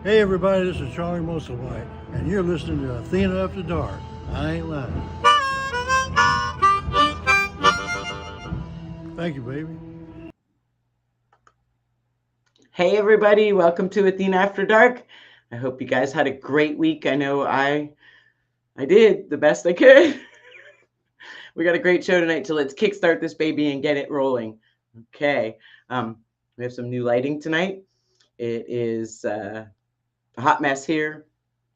Hey everybody, this is Charlie Musselwhite, and you're listening to Athena After Dark. I ain't lying. Thank you, baby. Hey everybody, welcome to Athena After Dark. I hope you guys had a great week. I know I did the best I could. We got a great show tonight, so let's kickstart this baby and get it rolling. Okay, we have some new lighting tonight. It is a hot mess here,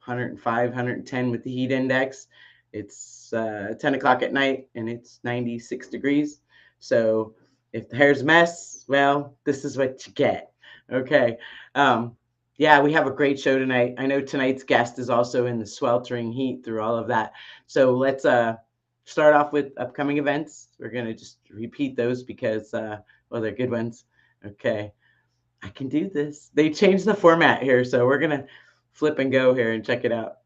105, 110 with the heat index. It's 10 o'clock at night and it's 96 degrees. So if the hair's a mess, well, this is what you get. Okay. Yeah, we have a great show tonight. I know tonight's guest is also in the sweltering heat through all of that. So let's start off with upcoming events. We're going to just repeat those because, well, they're good ones. Okay. I can do this. They changed the format here, so we're going to flip and go here and check it out.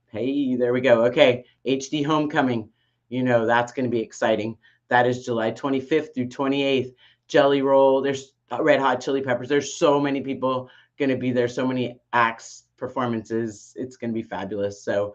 Hey, there we go. Okay, HD Homecoming. You know, that's going to be exciting. That is July 25th through 28th. Jelly Roll. There's Red Hot Chili Peppers. There's so many people going to be there. So many acts, performances. It's going to be fabulous. So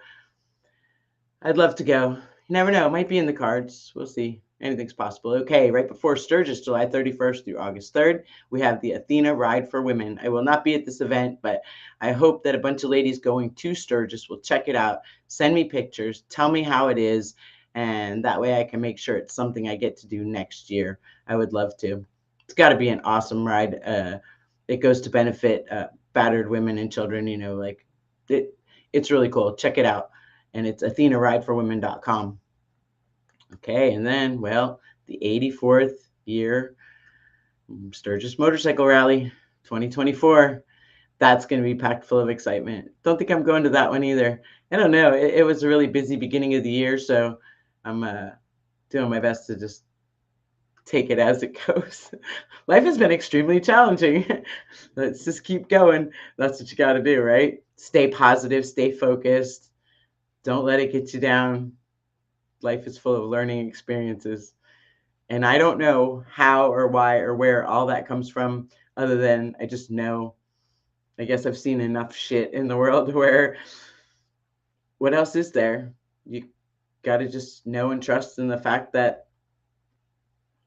I'd love to go. You never know. It might be in the cards. We'll see. Anything's possible. Okay, right before Sturgis, July 31st through August 3rd, we have the Athena Ride for Women. I will not be at this event, but I hope that a bunch of ladies going to Sturgis will check it out. Send me pictures. Tell me how it is. And that way I can make sure it's something I get to do next year. I would love to. It's got to be an awesome ride. It goes to benefit battered women and children. You know, like it's really cool. Check it out. And it's AthenaRideForWomen.com. Okay, and then, well, the 84th year Sturgis Motorcycle Rally 2024. That's going to be packed full of excitement. Don't think I'm going to that one either. I don't know. It was a really busy beginning of the year, so I'm doing my best to just take it as it goes. Life has been extremely challenging. Let's just keep going. That's what you got to do, right? Stay positive, stay focused. Don't let it get you down. Life is full of learning experiences. And I don't know how or why or where all that comes from, other than I just know. I guess I've seen enough shit in the world where what else is there? You got to just know and trust in the fact that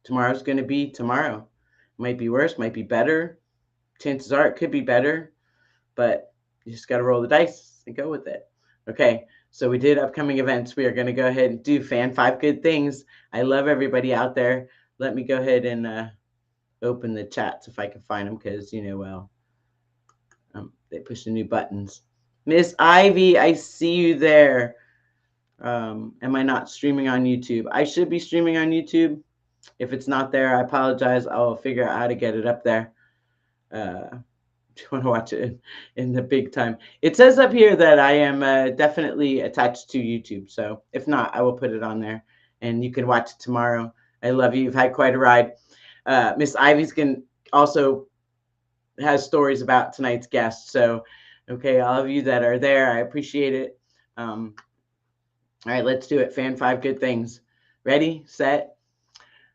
tomorrow's going to be tomorrow. Might be worse, might be better. Chances are it could be better, but you just got to roll the dice and go with it. Okay, so we did upcoming events. We are going to go ahead and do fan 5 good things. I love everybody out there. Let me go ahead and open the chats if I can find them, because, you know, well, they push the new buttons. Miss Ivy, I see you there. Am I not streaming on YouTube? I should be streaming on YouTube. If it's not there, I apologize. I'll figure out how to get it up there. Do you want to watch it in the big time? It says up here that I am definitely attached to YouTube. So if not, I will put it on there and you can watch it tomorrow. I love you. You've had quite a ride. Miss Ivy's also has stories about tonight's guest. So, okay, all of you that are there, I appreciate it. All right, let's do it. Fan 5 good things. Ready, set.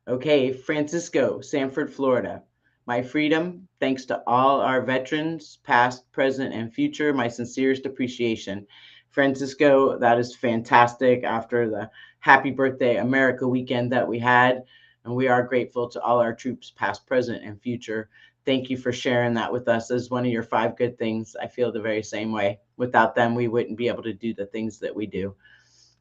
Okay, Francisco, Sanford, Florida. My freedom, thanks to all our veterans, past, present, and future, my sincerest appreciation. Francisco, that is fantastic after the Happy Birthday America weekend that we had. And we are grateful to all our troops, past, present, and future. Thank you for sharing that with us as one of your 5 good things. I feel the very same way. Without them, we wouldn't be able to do the things that we do.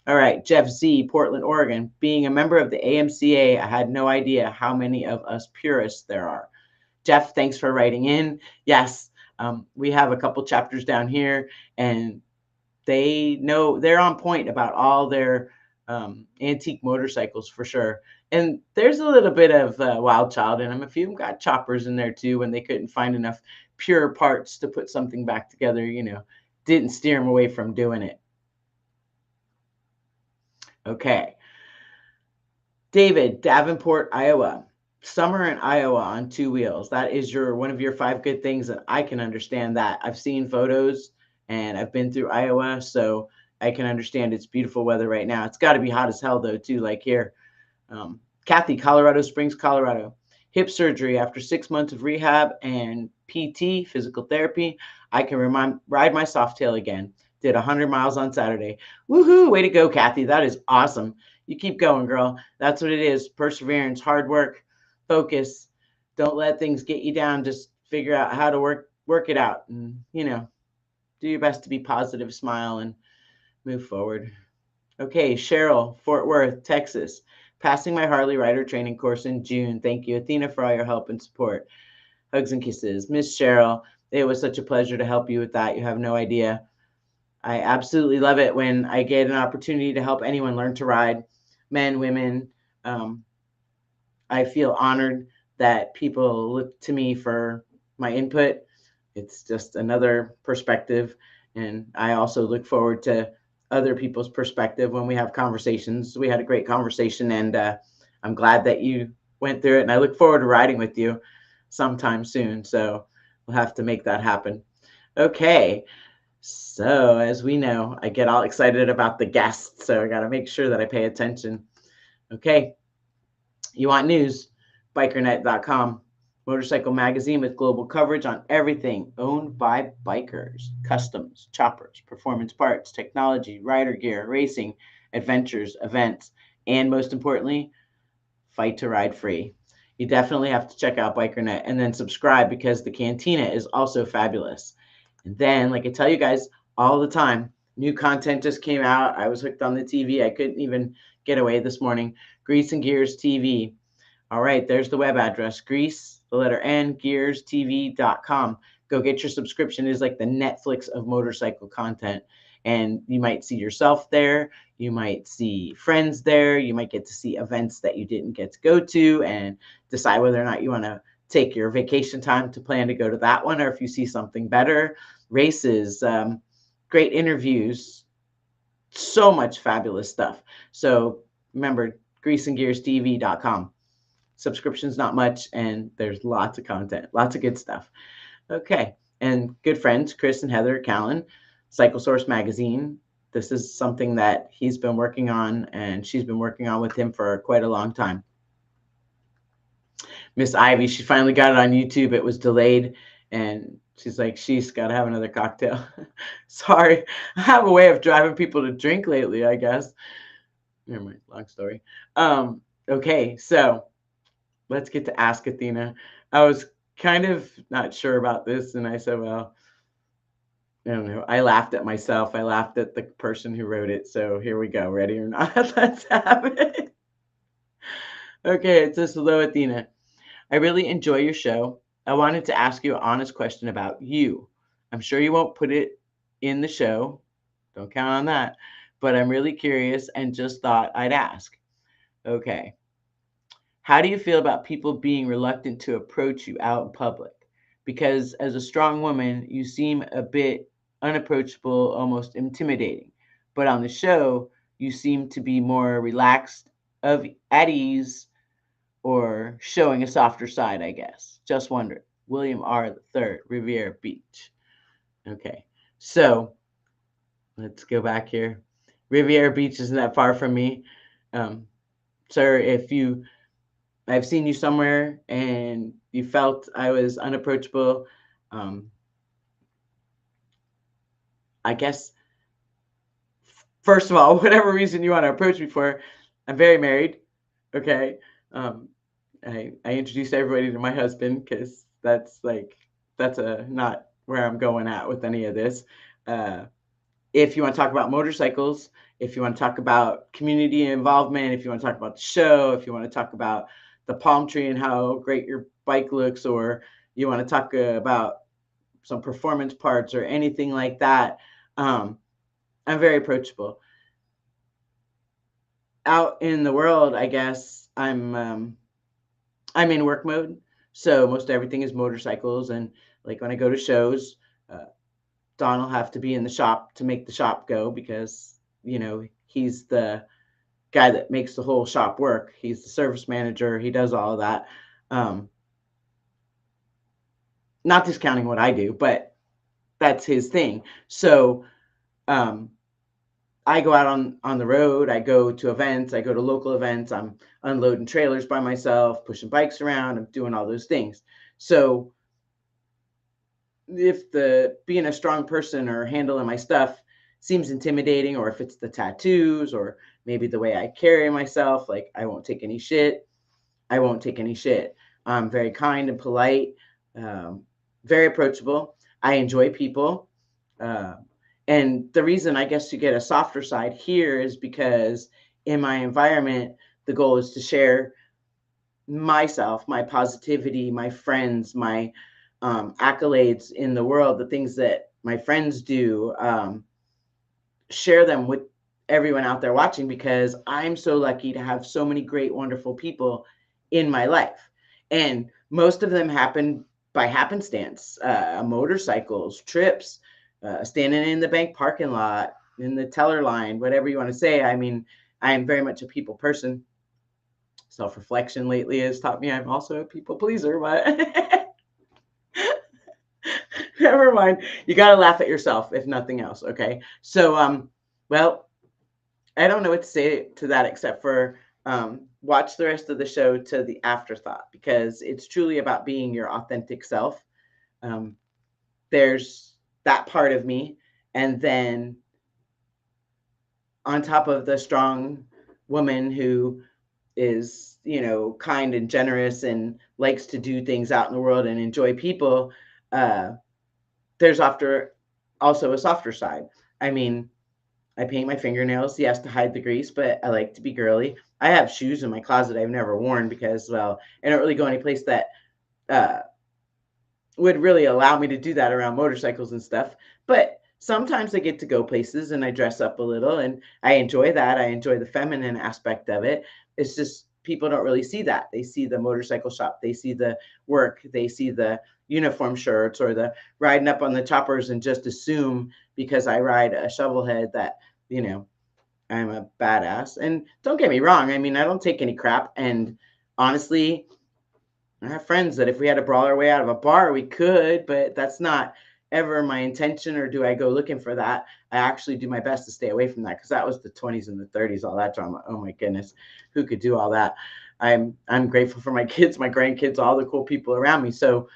All right, Jeff Z, Portland, Oregon. Being a member of the AMCA, I had no idea how many of us purists there are. Jeff, thanks for writing in. Yes, we have a couple chapters down here, and they know they're on point about all their antique motorcycles for sure. And there's a little bit of wild child in them. A few of them got choppers in there too when they couldn't find enough pure parts to put something back together, you know, didn't steer them away from doing it. Okay. David, Davenport, Iowa. Summer in Iowa on 2 wheels. That is one of your 5 good things, and I can understand that. I've seen photos and I've been through Iowa, so I can understand it's beautiful weather right now. It's got to be hot as hell though too, like here. Kathy, Colorado Springs, Colorado. Hip surgery after 6 months of rehab and PT, physical therapy. I can ride my Softail again. Did 100 miles on Saturday. Woohoo! Way to go, Kathy. That is awesome. You keep going, girl. That's what it is. Perseverance, hard work, focus. Don't let things get you down. Just figure out how to work it out, and do your best to be positive, smile, and move forward. Okay, Cheryl, Fort Worth, Texas. Passing my Harley rider training course in June. Thank you, Athena, for all your help and support. Hugs and kisses. Miss Cheryl, it was such a pleasure to help you with that. You have no idea. I absolutely love it when I get an opportunity to help anyone learn to ride, men, women. I feel honored that people look to me for my input. It's just another perspective. And I also look forward to other people's perspective when we have conversations. We had a great conversation, and I'm glad that you went through it. And I look forward to riding with you sometime soon. So we'll have to make that happen. Okay. So as we know, I get all excited about the guests. So I got to make sure that I pay attention. Okay. You want news? Bikernet.com. Motorcycle magazine with global coverage on everything owned by bikers, customs, choppers, performance parts, technology, rider gear, racing, adventures, events, and most importantly, fight to ride free. You definitely have to check out BikerNet and then subscribe because the Cantina is also fabulous. And then, like I tell you guys all the time, new content just came out. I was hooked on the TV. I couldn't even get away this morning. Grease and Gears TV. All right, there's the web address, Grease, the letter N, gearstv.com. Go get your subscription. It is like the Netflix of motorcycle content. And you might see yourself there. You might see friends there. You might get to see events that you didn't get to go to and decide whether or not you want to take your vacation time to plan to go to that one, or if you see something better. Races, great interviews, so much fabulous stuff. So remember, greaseandgearstv.com. Subscription's not much, and there's lots of content, lots of good stuff. Okay, and good friends, Chris and Heather Callan, Cycle Source Magazine. This is something that he's been working on, and she's been working on with him for quite a long time. Miss Ivy, she finally got it on YouTube. It was delayed, and she's like, she's got to have another cocktail. Sorry, I have a way of driving people to drink lately, I guess. Never mind, long story. Okay, so let's get to Ask Athena. I was kind of not sure about this, and I said, well, I don't know. I laughed at myself. I laughed at the person who wrote it. So here we go. Ready or not? Let's have it. Okay, it says, hello, Athena. I really enjoy your show. I wanted to ask you an honest question about you. I'm sure you won't put it in the show. Don't count on that. But I'm really curious and just thought I'd ask. Okay. How do you feel about people being reluctant to approach you out in public? Because as a strong woman, you seem a bit unapproachable, almost intimidating. But on the show, you seem to be more relaxed, at ease, or showing a softer side, I guess. Just wonder. William R. III, Riviera Beach. Okay, so let's go back here. Riviera Beach isn't that far from me. Sir, if I've seen you somewhere and you felt I was unapproachable, I guess, first of all, whatever reason you want to approach me for, I'm very married. Okay. I introduced everybody to my husband because that's not where I'm going at with any of this. If you want to talk about motorcycles, if you want to talk about community involvement, if you want to talk about the show, if you want to talk about the palm tree and how great your bike looks, or you want to talk about some performance parts or anything like that, I'm very approachable. Out in the world, I guess I'm in work mode, so most everything is motorcycles, and like when I go to shows, Don will have to be in the shop to make the shop go because he's the guy that makes the whole shop work. He's the service manager. He does all of that. Not discounting what I do, but that's his thing. So I go out on the road. I go to events. I go to local events. I'm unloading trailers by myself, pushing bikes around. I'm doing all those things. So if the being a strong person or handling my stuff seems intimidating, or if it's the tattoos or maybe the way I carry myself, like I won't take any shit. I won't take any shit. I'm very kind and polite, very approachable. I enjoy people. Uh, and the reason I guess you get a softer side here is because in my environment, the goal is to share myself, my positivity, my friends, my accolades in the world, the things that my friends do, share them with everyone out there watching, because I'm so lucky to have so many great, wonderful people in my life. And most of them happen by happenstance, motorcycles, trips, standing in the bank parking lot, in the teller line, whatever you want to say. I mean, I am very much a people person. Self-reflection lately has taught me I'm also a people pleaser, but never mind. You got to laugh at yourself, if nothing else. Okay. So, well, I don't know what to say to that except for watch the rest of the show to the afterthought, because it's truly about being your authentic self. Um, there's that part of me. And then on top of the strong woman who is, kind and generous and likes to do things out in the world and enjoy people, there's also a softer side. I mean, I paint my fingernails, yes, to hide the grease, but I like to be girly. I have shoes in my closet I've never worn because, well, I don't really go any place that uh, would really allow me to do that around motorcycles and stuff. But sometimes I get to go places and I dress up a little, and I enjoy that. I enjoy the feminine aspect of it. It's just people don't really see that. They see the motorcycle shop, they see the work, they see the uniform shirts or the riding up on the choppers, and just assume because I ride a shovel head that, I'm a badass. And don't get me wrong, I mean, I don't take any crap. And honestly, I have friends that if we had to brawl our way out of a bar, we could, but that's not ever my intention, or do I go looking for that. I actually do my best to stay away from that, because that was the 20s and the 30s, all that drama. Oh my goodness, who could do all that? I'm grateful for my kids, my grandkids, all the cool people around me. So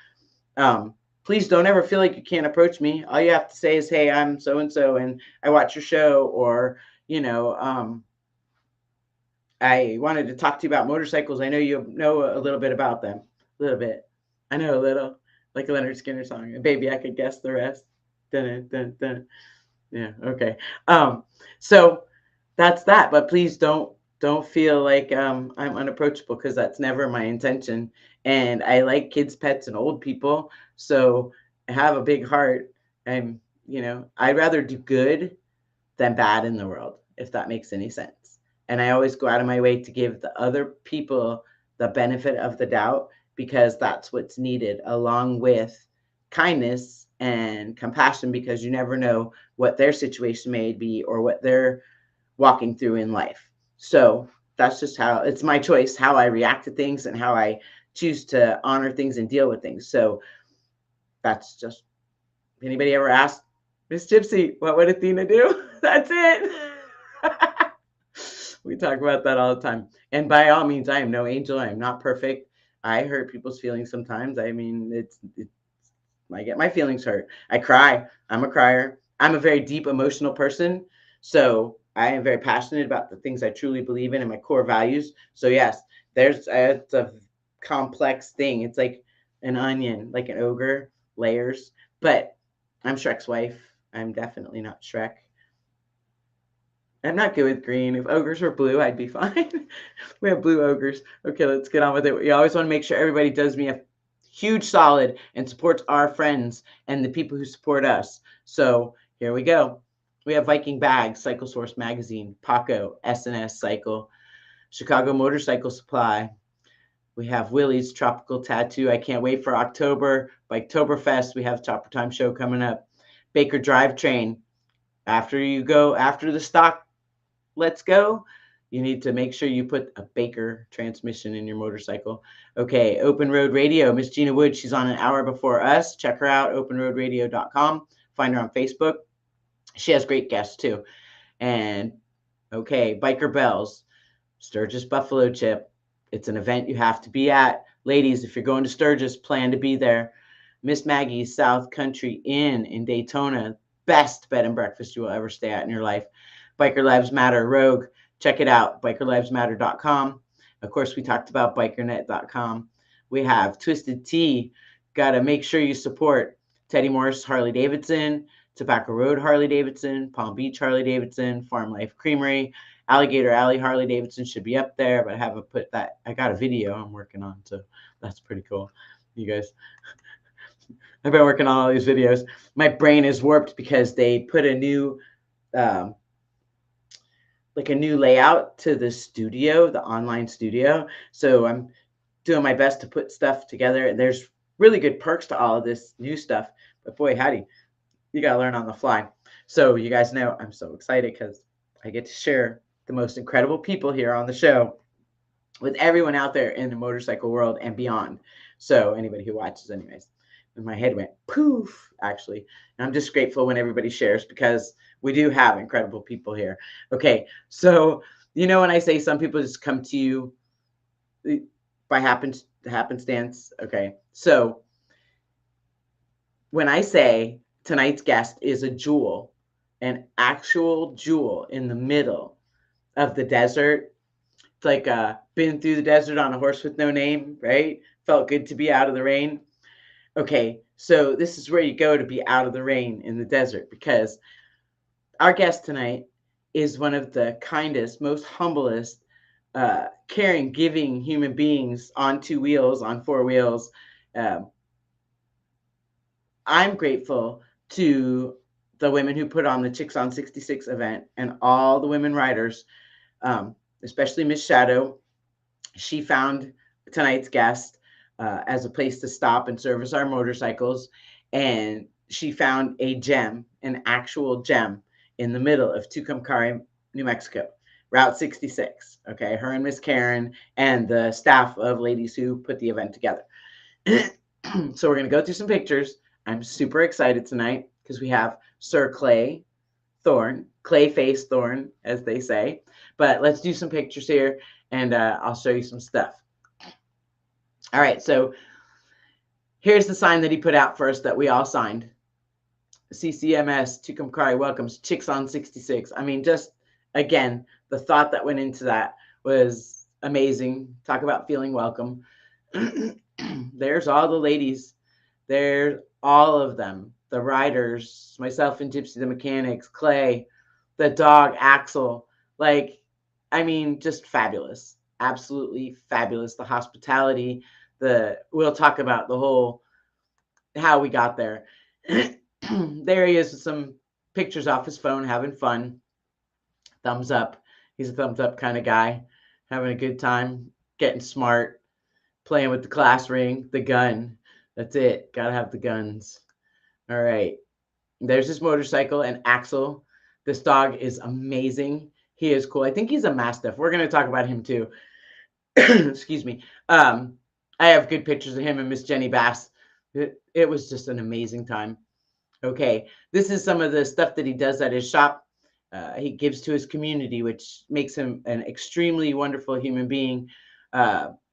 please don't ever feel like you can't approach me. All you have to say is, hey, I'm so and so, and I watch your show, or I wanted to talk to you about motorcycles. I know you know a little bit about them. A little bit. I know a little, like a Leonard Skinner song. Baby, I could guess the rest. Dun, dun, dun. Yeah, okay. So that's that. But please don't feel like I'm unapproachable, because that's never my intention. And I like kids, pets, and old people. So I have a big heart. I'd rather do good than bad in the world, if that makes any sense. And I always go out of my way to give the other people the benefit of the doubt, because that's what's needed, along with kindness and compassion, because you never know what their situation may be or what they're walking through in life. So that's just how it's my choice, how I react to things and how I choose to honor things and deal with things. So that's just, anybody ever asked Miss Gypsy, what would Athena do? That's it. We talk about that all the time. And by all means, I am no angel. I am not perfect. I hurt people's feelings sometimes. I mean, it's I get my feelings hurt. I cry. I'm a crier. I'm a very deep emotional person. So I am very passionate about the things I truly believe in and my core values. So yes, it's a complex thing. It's like an onion, like an ogre, layers. But I'm Shrek's wife. I'm definitely not Shrek. I'm not good with green. If ogres were blue, I'd be fine. We have blue ogres. Okay, let's get on with it. We always want to make sure everybody does me a huge solid and supports our friends and the people who support us. So here we go. We have Viking Bags, Cycle Source Magazine, Paco, S&S Cycle, Chicago Motorcycle Supply. We have Willie's Tropical Tattoo. I can't wait for October. By Oktoberfest, we have Chopper Time show coming up. Baker Drivetrain. After the stock let's go, you need to make sure you put a Baker transmission in your motorcycle. Okay, Open Road Radio, Miss Gina Wood, she's on an hour before us. Check her out, openroadradio.com. Find her on Facebook. She has great guests too. And okay, Biker Bells, Sturgis Buffalo Chip. It's an event you have to be at. Ladies, if you're going to Sturgis, plan to be there. Miss Maggie's South Country Inn in Daytona, best bed and breakfast you will ever stay at in your life. Biker Lives Matter Rogue, check it out, bikerlivesmatter.com. Of course, we talked about bikernet.com. We have Twisted Tea. Got to make sure you support Teddy Morris Harley Davidson, Tobacco Road Harley Davidson, Palm Beach Harley Davidson, Farm Life Creamery, Alligator Alley Harley Davidson should be up there, but I haven't put that. I got a video I'm working on, so that's pretty cool. You guys, I've been working on all these videos. My brain is warped because they put a new like a new layout to the studio, the online studio. So I'm doing my best to put stuff together. And there's really good perks to all of this new stuff. But boy, howdy, you got to learn on the fly. So you guys know I'm so excited because I get to share the most incredible people here on the show with everyone out there in the motorcycle world and beyond. So anybody who watches anyways. And my head went poof, actually. And I'm just grateful when everybody shares because we do have incredible people here. Okay, so you know when I say some people just come to you by happenstance? Okay, so when I say tonight's guest is a jewel, an actual jewel in the middle of the desert, it's like been through the desert on a horse with no name, right? Felt good to be out of the rain. Okay, so this is where you go to be out of the rain in the desert because our guest tonight is one of the kindest, most humblest, caring, giving human beings on two wheels, on four wheels. I'm grateful to the women who put on the Chicks on 66 event and all the women riders, especially Miss Shadow. She found tonight's guest as a place to stop and service our motorcycles. And she found a gem, an actual gem in the middle of Tucumcari, New Mexico, Route 66. Okay, her and Miss Karen and the staff of ladies who put the event together. So we're going to go through some pictures. I'm super excited tonight because we have Sir Clay Thorne, Clayface Thorne, as they say. But let's do some pictures here and I'll show you some stuff. All right, so here's the sign that he put out for us that we all signed. CCMS, Tucumcari welcomes Chicks on 66. I mean, just, again, the thought that went into that was amazing. Talk about feeling welcome. There's all the ladies. There's all of them. The riders, myself and Gypsy the mechanics, Clay, the dog, Axel. Like, I mean, just fabulous. Absolutely fabulous. The hospitality. We'll talk about the whole how we got there. There he is with some pictures off his phone, having fun. Thumbs up. He's a thumbs up kind of guy, having a good time, getting smart, playing with the class ring, the gun. That's it. Gotta have the guns. All right. There's his motorcycle and Axel. This dog is amazing. He is cool. I think he's a Mastiff. We're going to talk about him too. Excuse me. I have good pictures of him and Miss Jenny Bass. It was just an amazing time. Okay, this is some of the stuff that he does at his shop. He gives to his community, which makes him an extremely wonderful human being.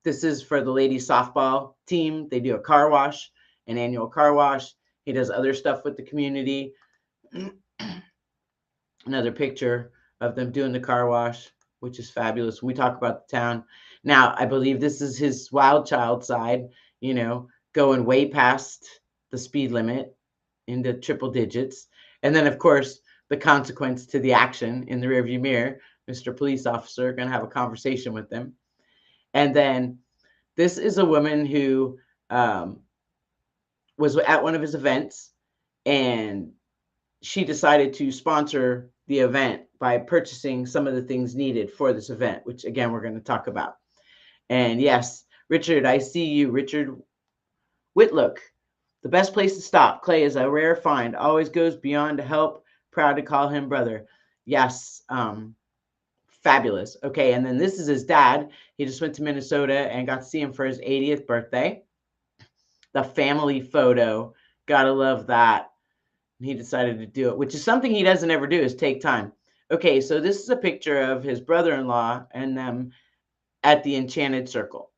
This is for the ladies softball team. They do a car wash, an annual car wash. He does other stuff with the community. Another picture of them doing the car wash, which is fabulous. We talk about the town. Now, I believe this is his wild child side, you know, going way past the speed limit into triple digits. And then, of course, the consequence to the action in the rearview mirror, Mr. Police Officer, going to have a conversation with them. And then this is a woman who was at one of his events, and she decided to sponsor the event by purchasing some of the things needed for this event, which, again, we're going to talk about. And yes, Richard, I see you. Richard Whitlock, the best place to stop. Clay is a rare find. Always goes beyond to help. Proud to call him brother. Yes, fabulous. Okay, and then this is his dad. He just went to Minnesota and got to see him for his 80th birthday. The family photo. Gotta love that. He decided to do it, which is something he doesn't ever do, is take time. Okay, so this is a picture of his brother-in-law and them at the Enchanted Circle.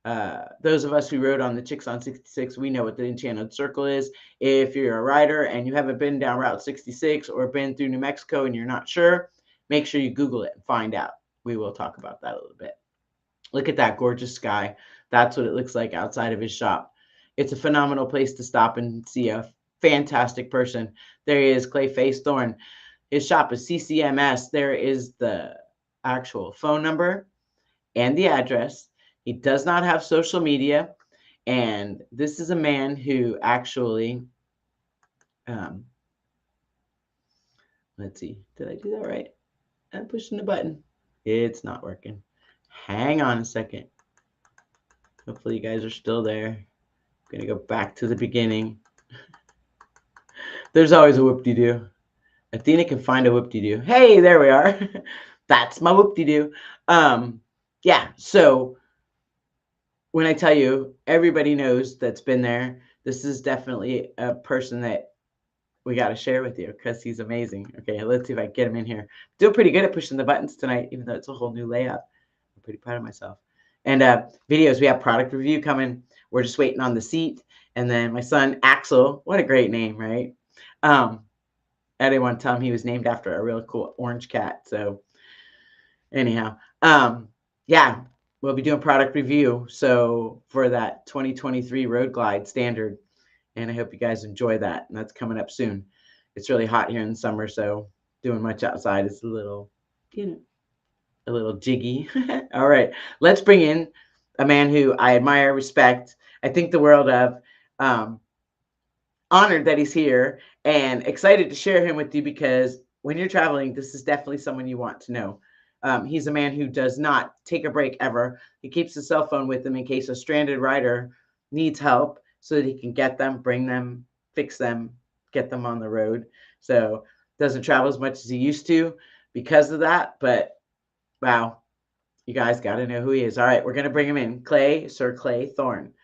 Those of us who rode on the Chicks on 66, we know what the Enchanted Circle is. If you're a rider and you haven't been down Route 66 or been through New Mexico and you're not sure, make sure you Google it and find out. We will talk about that a little bit. Look at that gorgeous sky. That's what it looks like outside of his shop. It's a phenomenal place to stop and see a fantastic person. There he is, Clayface Thorne. His shop is CCMS. There is the actual phone number and the address. He does not have social media. And this is a man who actually, let's see, did I do that right? I'm pushing the button. It's not working. Hang on a second. Hopefully you guys are still there. I'm going to go back to the beginning. There's always a whoop-de-doo. Athena can find a whoop-de-doo. Hey, there we are. That's my whoop-de-doo. Yeah, so when I tell you, everybody knows that's been there. This is definitely a person that we got to share with you because he's amazing. Okay, let's see if I can get him in here. Doing pretty good at pushing the buttons tonight, even though it's a whole new layout. I'm pretty proud of myself. And videos, we have product review coming. We're just waiting on the seat. And then my son, Axel, what a great name, right? I didn't want to tell him he was named after a real cool orange cat. So anyhow, yeah, we'll be doing product review. So for that 2023 Road Glide Standard. And I hope you guys enjoy that. And that's coming up soon. It's really hot here in the summer, so doing much outside is a little, a little jiggy. All right, let's bring in a man who I admire, respect, I think the world of. Honored that he's here and excited to share him with you because when you're traveling, this is definitely someone you want to know. He's a man who does not take a break ever. He keeps his cell phone with him in case a stranded rider needs help, so that he can get them, bring them, fix them, get them on the road. So doesn't travel as much as he used to because of that. But wow, you guys got to know who he is. All right, we're going to bring him in. Sir Clay Thorne.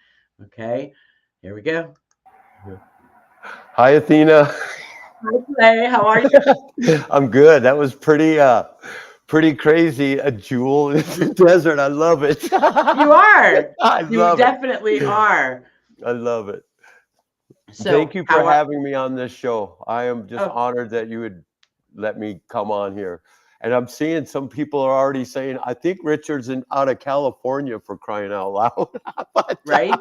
Okay, here we go. Hi, Athena. Hi, Clay. How are you? I'm good. That was pretty crazy. A jewel in the desert. I love it. You are. You definitely are. I love it. So thank you for having me on this show. I am just honored that you would let me come on here. And I'm seeing some people are already saying, I think Richard's out of California, for crying out loud. Right?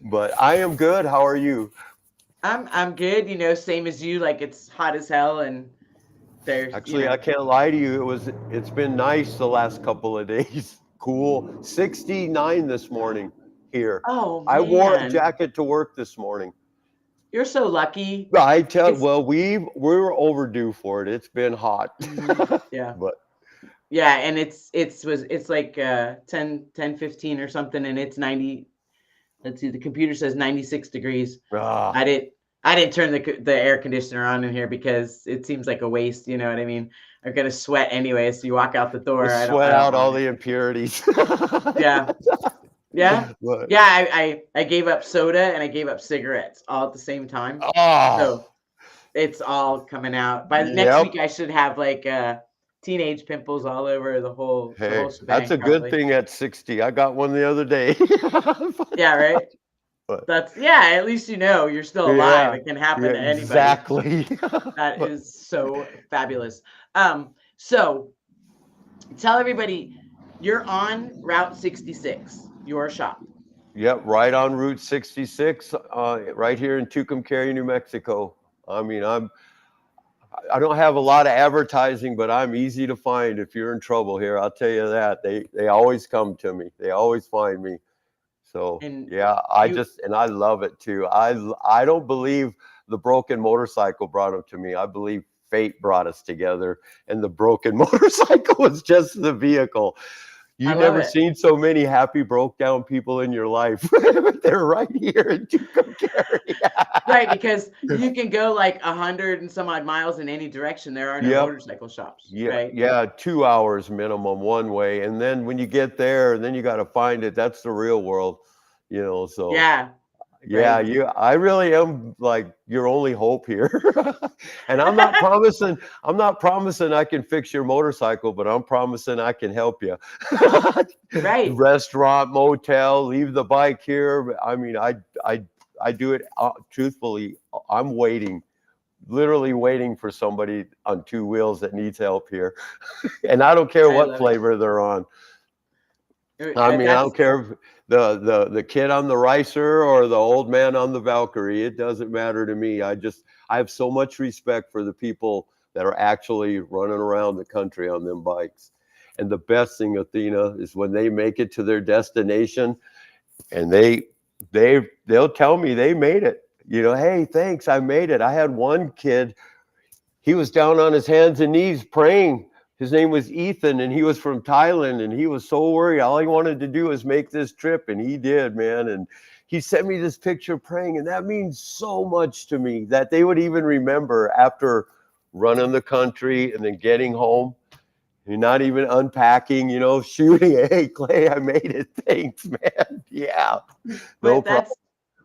But I am good. How are you? I'm good. Same as you. Like it's hot as hell, and there's actually I can't lie to you. It's been nice the last couple of days. Cool. 69 this morning here. Oh, man. I wore a jacket to work this morning. You're so lucky. I tell you, well, we were overdue for it. It's been hot. Yeah. But yeah, and it's like 10:15 or something, and it's 90. Let's see, the computer says 96 degrees. I didn't turn the air conditioner on in here because it seems like a waste. You know what I mean? I'm gonna sweat anyway, so you walk out the door. Sweat out all the impurities. Yeah. Yeah. Yeah. I gave up soda and I gave up cigarettes all at the same time. So it's all coming out. By the next week, I should have like teenage pimples all over the whole. Hey, the whole shebang, that's a good thing at 60. I got one the other day. Yeah, right. But at least you're still alive. It can happen to anybody. Exactly. That is so fabulous. So tell everybody you're on Route 66. Your shop. Yep, right on Route 66, right here in Tucumcari, New Mexico. I mean, I don't have a lot of advertising, but I'm easy to find if you're in trouble here. I'll tell you that. They always come to me. They always find me. So I love it too. I don't believe the broken motorcycle brought them to me. I believe fate brought us together, and the broken motorcycle was just the vehicle. You've never seen so many happy, broke down people in your life. They're right here in Tucumcari. Right, because you can go like 100 and some odd miles in any direction. There are no motorcycle shops. Yeah, right? Yeah, 2 hours minimum one way, and then when you get there, then you got to find it. That's the real world, So yeah, Yeah, Right. I really am like your only hope here. And I'm not promising I can fix your motorcycle, but I'm promising I can help you. Right. Restaurant, motel, leave the bike here. I mean, I do it truthfully. I'm waiting, literally waiting for somebody on two wheels that needs help here. And I don't care I what love it. flavor they're on. I mean, I That's don't care if the kid on the Ricer or the old man on the Valkyrie. It doesn't matter to me. I have so much respect for the people that are actually running around the country on them bikes. And the best thing, Athena, is when they make it to their destination and they'll tell me they made it. You know, hey, thanks, I made it. I had one kid, he was down on his hands and knees praying. His name was Ethan, and he was from Thailand, and he was so worried. All he wanted to do was make this trip, and he did, man. And he sent me this picture praying, and that means so much to me that they would even remember after running the country and then getting home. You're not even unpacking, you know, shooting. Hey, Clay, I made it. Thanks, man. Yeah, no But problem.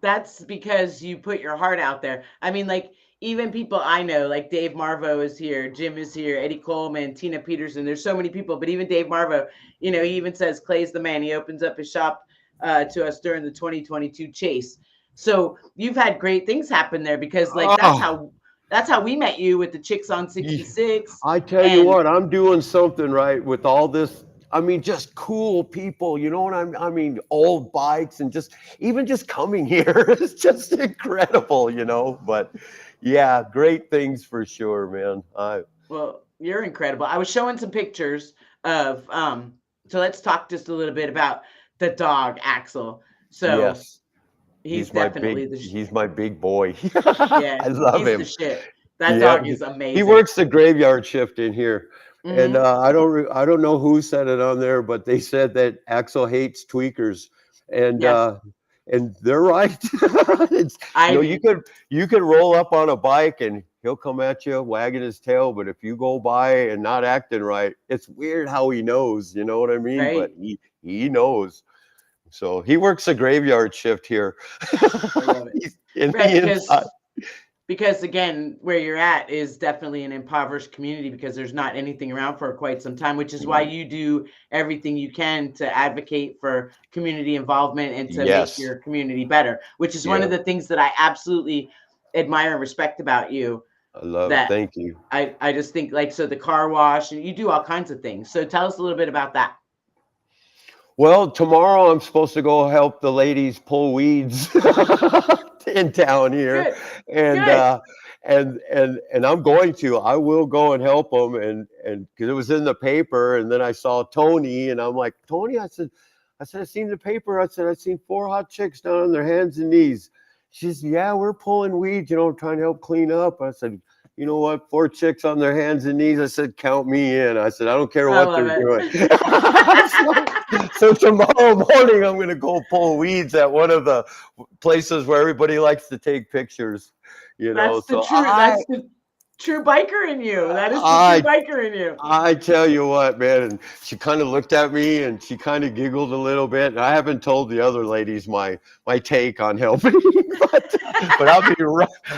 that's because you put your heart out there. I mean, like even people I know, like Dave Marvo is here, Jim is here, Eddie Coleman, Tina Peterson. There's so many people, but even Dave Marvo, you know, he even says Clay's the man. He opens up his shop to us during the 2022 chase. So you've had great things happen there because like Oh, that's how we met you with the chicks on 66 I tell you and what, I'm doing something right with all this. I mean, just cool people, you know what I mean, old bikes and just even just coming here is just incredible, you know. But yeah, great things for sure, man. well, you're incredible. I was showing some pictures of so let's talk just a little bit about the dog Axel. So Yes, he's definitely he's my big boy. yeah, I love he's the him. shit. That Yeah, dog is he amazing. works the graveyard shift in here, and Hmm. I don't know who said it on there, but they said that Axel hates tweakers, and Yes, they're right. It's, you I know, do. you could roll up on a bike and he'll come at you wagging his tail, but if you go by and not acting right, it's weird how he knows. You know what I mean? But Right? he knows. So he works a graveyard shift here. I love it. He's in Right, the inside. because again, where you're at is definitely an impoverished community because there's not anything around for quite some time, which is why you do everything you can to advocate for community involvement and to make Yes. your community better, which is one of Yeah. the things that I absolutely admire and respect about you. I love it. That Thank you. I just think like so the car wash and you do all kinds of things. So tell us a little bit about that. Well, tomorrow I'm supposed to go help the ladies pull weeds in town here, Good, and good. I'm going to. I will go and help them, and because it was in the paper, and then I saw Tony, and I'm like, Tony, I seen the paper. I said I seen 4 hot chicks down on their hands and knees. She said, yeah, we're pulling weeds, you know, trying to help clean up. I said, you know what, 4 chicks on their hands and knees. I said, count me in. I said, I don't care I what love they're doing. it. So tomorrow morning, I'm going to go pull weeds at one of the places where everybody likes to take pictures, you know. So That's the true biker in you. That is the true I, biker in you. I tell you what, man. And she kind of looked at me and she kind of giggled a little bit. And I haven't told the other ladies my take on helping, but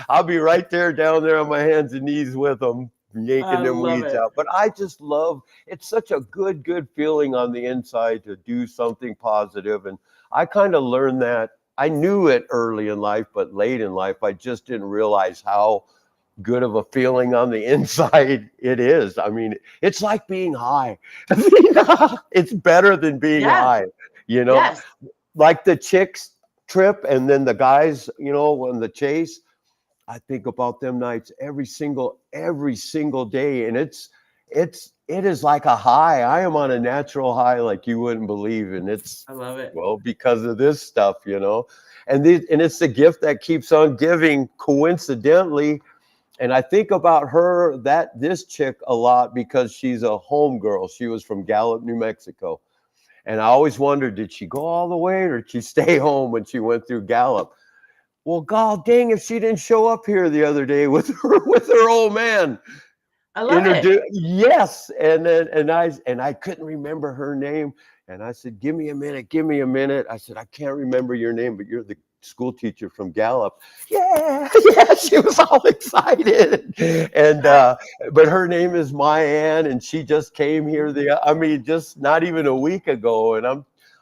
I'll be right there down there on my hands and knees with them, I yanking them love weeds it. out. But I just love, it's such a good feeling on the inside to do something positive. And I kind of learned that. I knew it early in life, but late in life, I just didn't realize how good of a feeling on the inside it is. I mean, it's like being high. It's better than being Yeah. high, you know, Yes. like the chicks trip and then the guys, you know, on the chase. I think about them nights every single day, and it is like a high. I am on a natural high like you wouldn't believe, and it's, I love it. well, because of this stuff, you know. And it's the gift that keeps on giving, coincidentally. And I think about this chick a lot because she's a home girl. She was from Gallup, New Mexico. And I always wondered, did she go all the way or did she stay home when she went through Gallup? Well, god dang, if she didn't show up here the other day with her old man. I love it. Yes. And I couldn't remember her name. And I said, give me a minute. I said, I can't remember your name, but you're the school teacher from Gallup. Yeah, yeah, she was all excited. And but her name is Mayan, and she just came here just not even a week ago. And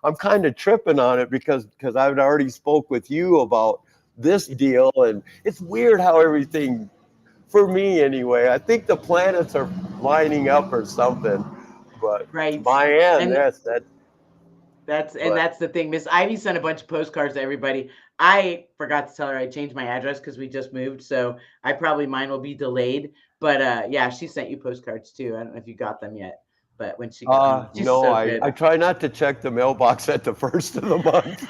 I'm kind of tripping on it because I've already spoke with you about this deal, and it's weird how everything, for me anyway, I think the planets are lining up or something. But Right. Mayan, And that's that's the thing. Miss Ivy sent a bunch of postcards to everybody. I forgot to tell her I changed my address because we just moved, so mine will be delayed. But yeah, she sent you postcards too. I don't know if you got them yet, but when she got them, she's no, so I good. try not to check the mailbox at the first of the month.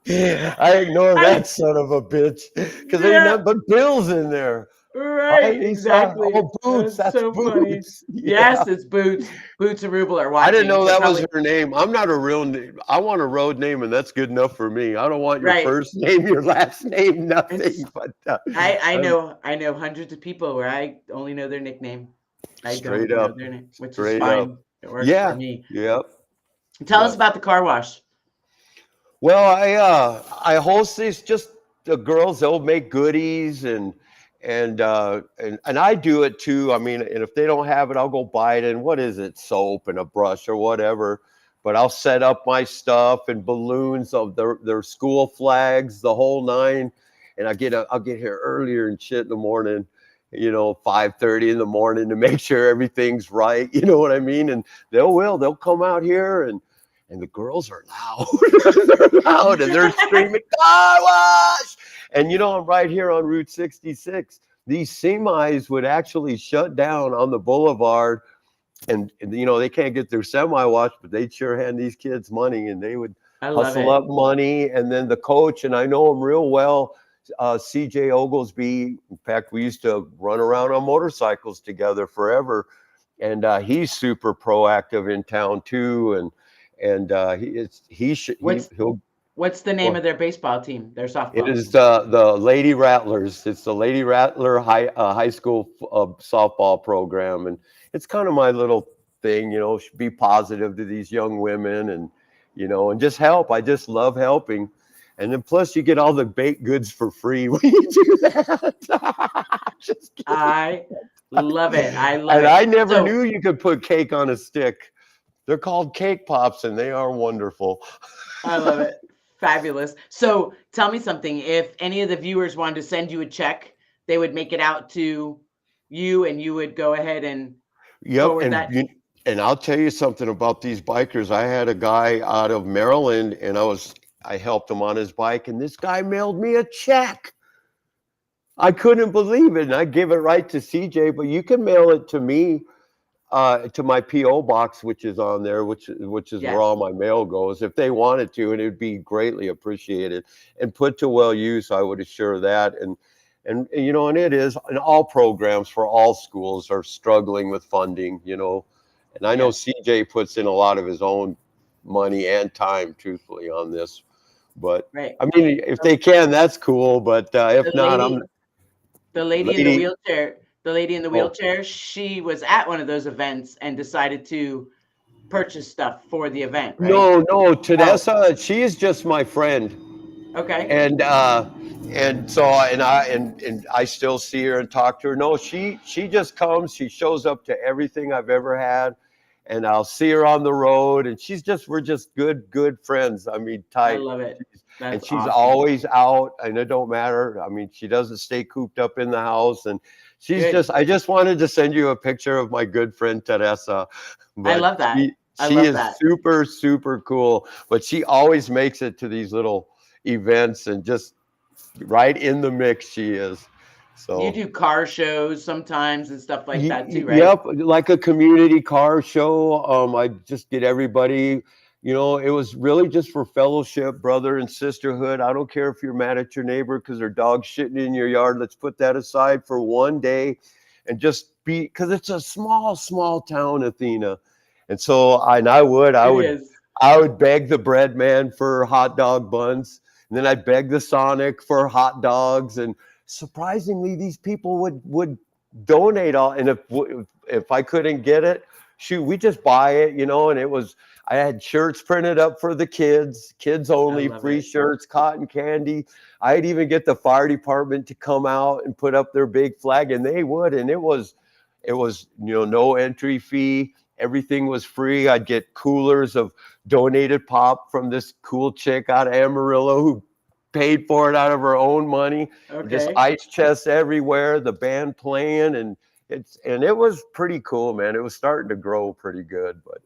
I ignore that son of a bitch because there's nothing but bills in there. Right, exactly. Oh, Boots, that's so funny. Boots. Yes, it's Boots. Boots and Ruble are I didn't watching. know They're that probably was her name. I'm not a real name. I want a road name, and that's good enough for me. I don't want your right. first name, your last name, nothing. It's- But I know hundreds of people where I only know their nickname. I straight don't up, know their name, which is straight fine. up. It works Yeah. for me. Yep. Tell us But- about the car wash. Well, I host these, just the girls, they'll make goodies and I do it too. I mean, and if they don't have it, I'll go buy it. And what is it? Soap and a brush or whatever. But I'll set up my stuff and balloons of their school flags, the whole nine. And I'll get here earlier and shit in the morning, 5:30 in the morning to make sure everything's right. You know what I mean? And they'll come out here and the girls are loud. They're loud and they're screaming, car wash! And I'm right here on Route 66. These semis would actually shut down on the boulevard, and they can't get their semi washed, but they'd sure hand these kids money, and they would hustle up money. And then the coach, and I know him real well, CJ Oglesby. In fact, we used to run around on motorcycles together forever, and he's super proactive in town too. And What's the name of their baseball team? Their softball. It is the Lady Rattlers. It's the Lady Rattler high school softball program, and it's kind of my little thing. Be positive to these young women, and and just help. I just love helping, and then plus you get all the baked goods for free when you do that. Just kidding. I love it. I love it. And I never knew you could put cake on a stick. They're called cake pops, and they are wonderful. I love it. Fabulous. So tell me something. If any of the viewers wanted to send you a check, they would make it out to you, and you would go ahead and forward that. And I'll tell you something about these bikers. I had a guy out of Maryland, and I helped him on his bike, and this guy mailed me a check. I couldn't believe it, and I gave it right to CJ, but you can mail it to me. To my P.O. box, which is on there, which is where all my mail goes, if they wanted to, and it'd be greatly appreciated and put to well use. I would assure that, and it is, and all programs for all schools are struggling with funding, and I know CJ puts in a lot of his own money and time, truthfully, on this, but I mean, if they can, that's cool, but if not, the lady in the wheelchair. The lady in the wheelchair, she was at one of those events and decided to purchase stuff for the event, right? No, Teresa, she is just my friend. Okay. And I still see her and talk to her. No, she just comes. She shows up to everything I've ever had, and I'll see her on the road. And we're just good friends. I mean, tight. I love it. And she's always out, and it don't matter. I mean, she doesn't stay cooped up in the house, and I just wanted to send you a picture of my good friend Teresa. I love that. She is super, super cool, but she always makes it to these little events, and just right in the mix she is. So you do car shows sometimes and stuff like that too, right? Yep, like a community car show. I just get everybody. It was really just for fellowship, brother and sisterhood. I don't care if you're mad at your neighbor because their dog's shitting in your yard. Let's put that aside for one day and just because it's a small town, Athena. And so I would beg the bread man for hot dog buns. And then I'd beg the Sonic for hot dogs. And surprisingly, these people would donate all. And if I couldn't get it, shoot, we just buy it, and I had shirts printed up for the kids only, love free it. shirts, cotton candy. I'd even get the fire department to come out and put up their big flag, and they would. And it was, no entry fee. Everything was free. I'd get coolers of donated pop from this cool chick out of Amarillo who paid for it out of her own money. Just Okay. ice chests everywhere, the band playing, and it was pretty cool, man. It was starting to grow pretty good, but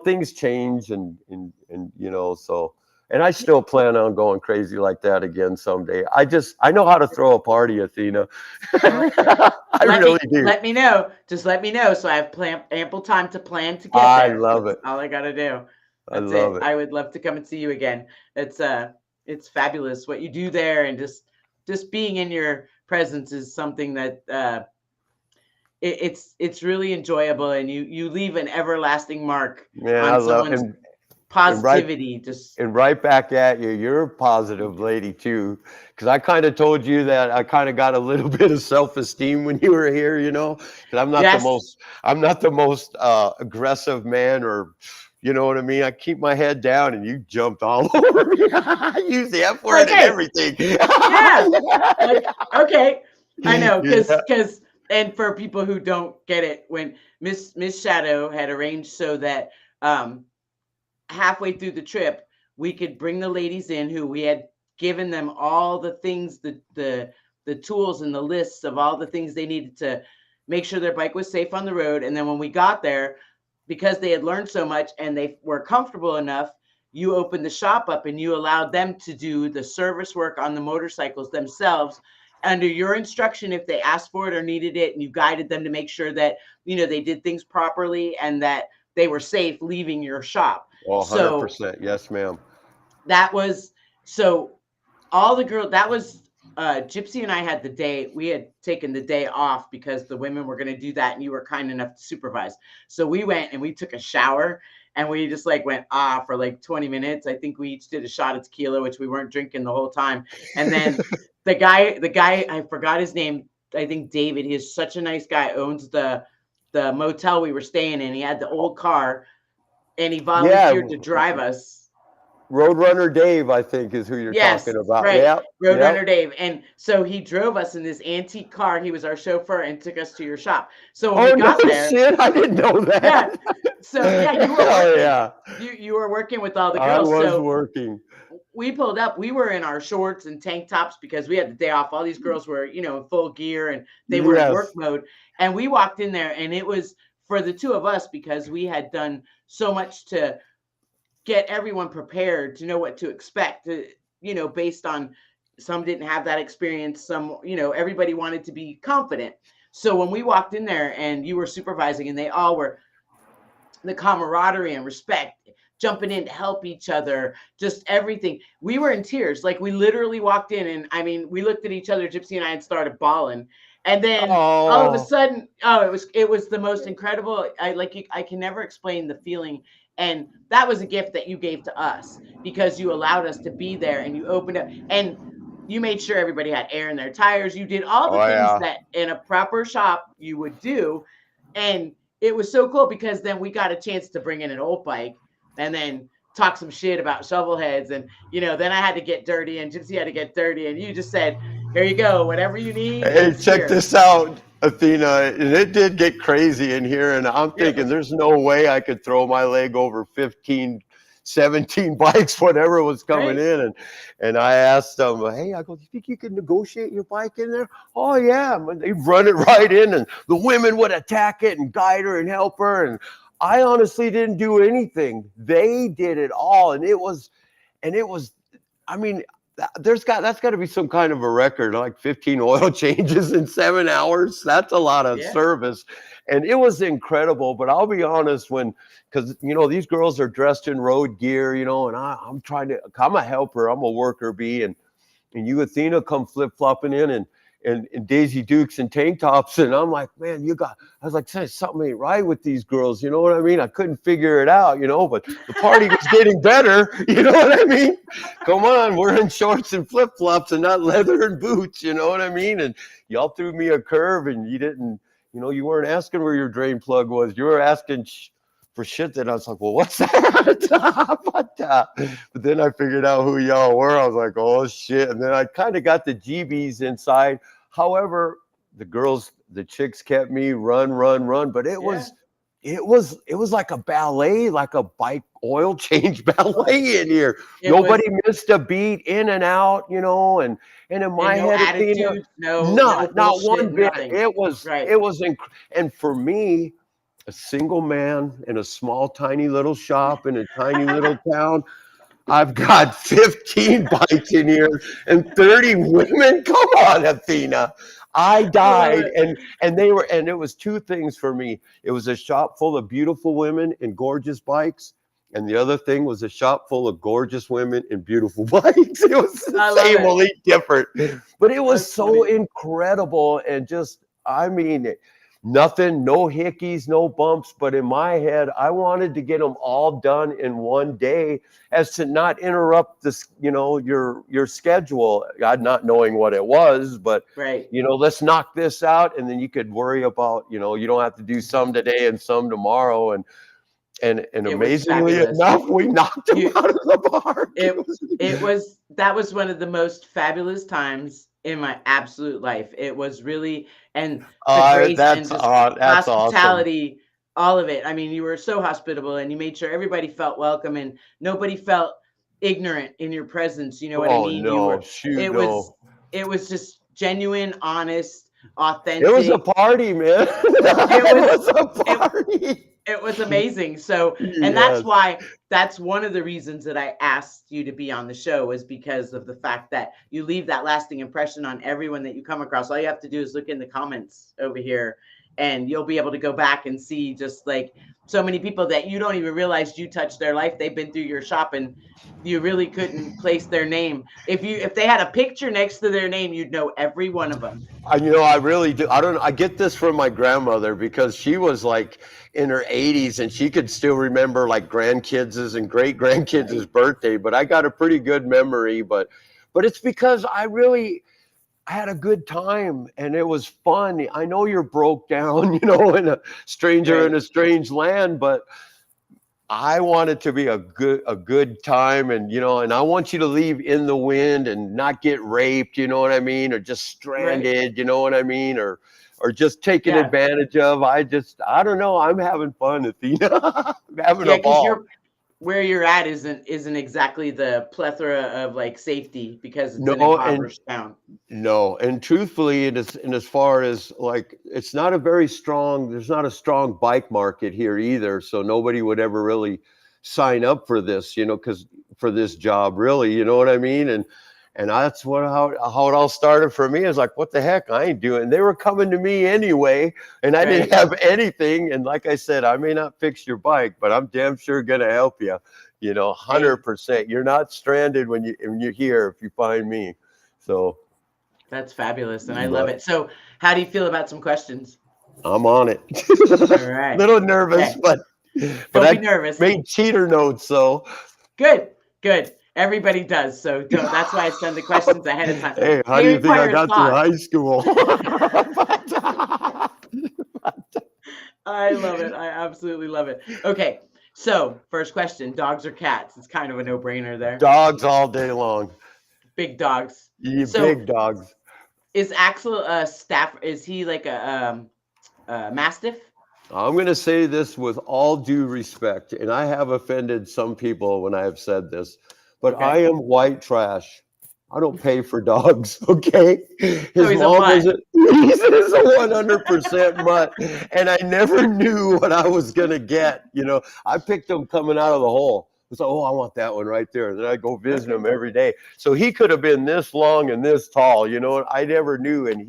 things change, and so, and I still plan on going crazy like that again someday. I know how to throw a party, Athena. I really do. Let me know. Just let me know, so I have ample time to plan to get I there. love That's it. all I gotta do. I That's love it. it. I would love to come and see you again. It's fabulous what you do there, and just being in your presence is something that it's really enjoyable, and you leave an everlasting mark Man, I on love someone's and positivity. and right back at you. You're a positive lady too, because I kind of told you that I kind of got a little bit of self-esteem when you were here, because I'm not Yes. I'm not the most aggressive man, or you know what I mean. I keep my head down, and you jumped all over me. I use the F word and Okay. everything. Yeah. Like, okay. I know, Yeah. because and for people who don't get it, when Miss Shadow had arranged so that halfway through the trip we could bring the ladies in who we had given them all the things, the tools and the lists of all the things they needed to make sure their bike was safe on the road. And then when we got there, because they had learned so much and they were comfortable enough, you opened the shop up and you allowed them to do the service work on the motorcycles themselves under your instruction if they asked for it or needed it, and you guided them to make sure that they did things properly and that they were safe leaving your shop. Oh, So 100%. Yes, ma'am. that was all the girls. That was Gypsy and I had we had taken the day off because the women were going to do that, and you were kind enough to supervise. So we went and we took a shower, and we just went for like 20 minutes. I think we each did a shot of tequila, which we weren't drinking the whole time. And then the guy, I forgot his name. I think David. He is such a nice guy. Owns the motel we were staying in. He had the old car, and he volunteered to drive us. Roadrunner Dave, I think, is who you're Yes, talking about. right. Yep. Roadrunner Dave. And so he drove us in this antique car. He was our chauffeur and took us to your shop. So when we got there, shit! I didn't know that. Yeah. So yeah, you were working. Oh, yeah. You were working with all the I girls. was So working. we pulled up. We were in our shorts and tank tops because we had the day off. All these girls were, in full gear, and they were in work mode. And we walked in there, and it was for the two of us because we had done so much to get everyone prepared to know what to expect, based on some didn't have that experience. Some, everybody wanted to be confident. So when we walked in there and you were supervising and they all were, the camaraderie and respect, jumping in to help each other, just everything. We were in tears. Like we literally walked in and we looked at each other, Gypsy and I, and started bawling. And then all of a sudden, it was the most incredible. I can never explain the feeling. And that was a gift that you gave to us because you allowed us to be there, and you opened up and you made sure everybody had air in their tires. You did all the things that in a proper shop you would do. And it was so cool because then we got a chance to bring in an old bike and then talk some shit about shovel heads. And, then I had to get dirty and Gypsy had to get dirty. And you just said, here you go, whatever you need. Hey, check this out, Athena. And it did get crazy in here. And I'm thinking there's no way I could throw my leg over 15, 17 bikes, whatever was coming in. And I asked them, hey, I go, do you think you can negotiate your bike in there? Oh, yeah. And they'd run it right in, and the women would attack it and guide her and help her. And I honestly didn't do anything. They did it all. And it was, that's got to be some kind of a record, like 15 oil changes in 7 hours. That's a lot of service. And it was incredible. But I'll be honest, because these girls are dressed in road gear, and I'm a helper, I'm a worker bee, and you, Athena, come flip-flopping in and Daisy Dukes and tank tops, and I'm like, man, I was like, something ain't right with these girls, you know what I mean? I couldn't figure it out, but the party was getting better, you know what I mean? Come on, we're in shorts and flip-flops and not leather and boots, you know what I mean? And y'all threw me a curve, and you didn't, you weren't asking where your drain plug was, you were asking for shit that I was like, well, what's that? But then I figured out who y'all were. I was like, oh shit. And then I kind of got the GBs inside. However, the chicks kept me run. But it was like a ballet, like a bike oil change ballet in here. Nobody missed a beat, in and out, and in my head, attitude, not one bit. Nothing. It was and for me, a single man in a small, tiny little shop in a tiny little town. I've got 15 bikes in here and 30 women. Come on, Athena. I died, and it was two things for me. It was a shop full of beautiful women and gorgeous bikes, and the other thing was a shop full of gorgeous women and beautiful bikes. It was the same, only different, but it was so incredible, and just, I mean, nothing, no hickeys, no bumps. But in my head, I wanted to get them all done in one day, as to not interrupt this, your schedule. God, not knowing what it was, but let's knock this out, and then you could worry about, you don't have to do some today and some tomorrow. And amazingly enough, we knocked them out of the park. That was one of the most fabulous times in my absolute life. It was really, and the grace and just hospitality, awesome. All of it. I mean, you were so hospitable, and you made sure everybody felt welcome, and nobody felt ignorant in your presence. You know what I mean? It was just genuine, honest, authentic. It was a party, man. It was a party. It was amazing. So, and that's one of the reasons that I asked you to be on the show, is because of the fact that you leave that lasting impression on everyone that you come across. All you have to do is look in the comments over here, and you'll be able to go back and see just like so many people that you don't even realize you touched their life. They've been through your shop, and you really couldn't place their name. If they had a picture next to their name, you'd know every one of them. I really do. I get this from my grandmother, because she was like in her 80s, and she could still remember like grandkids' and great grandkids' birthday. But I got a pretty good memory. But it's because I had a good time, and it was fun. I know you're broke down, in a stranger in a strange land, but I want it to be a good time, and and I want you to leave in the wind and not get raped, you know what I mean, or just stranded, you know what I mean, or just taken advantage of. I don't know. I'm having fun, Athena. I'm having a ball. Where you're at isn't exactly the plethora of like safety, because it's an impoverished town. No, and truthfully, and as far as like, it's not there's not a strong bike market here either. So nobody would ever really sign up for this, because for this job, really, you know what I mean? And that's how it all started for me. I was like, what the heck? I ain't doing. They were coming to me anyway, and I didn't have anything. And like I said, I may not fix your bike, but I'm damn sure gonna help you. 100%. You're not stranded when you're here if you find me. So that's fabulous, and I love it. So how do you feel about some questions? I'm on it. All right. A little nervous, but don't be nervous. Made cheater notes, so good. Everybody does, so that's why I send the questions ahead of time. Hey, how do you think I got through high school? I love it. I absolutely love it. Okay, so first question: dogs or cats? It's kind of a no-brainer there. Dogs all day long. Big dogs. Yeah, big dogs. Is Axel a staff? Is he like a mastiff? I'm going to say this with all due respect, and I have offended some people when I have said this. But I am white trash. I don't pay for dogs, okay? His mom was he's a 100% mutt, and I never knew what I was going to get. I picked him coming out of the hole. It's like, I want that one right there. And then I go visit him every day. So he could have been this long and this tall, I never knew. And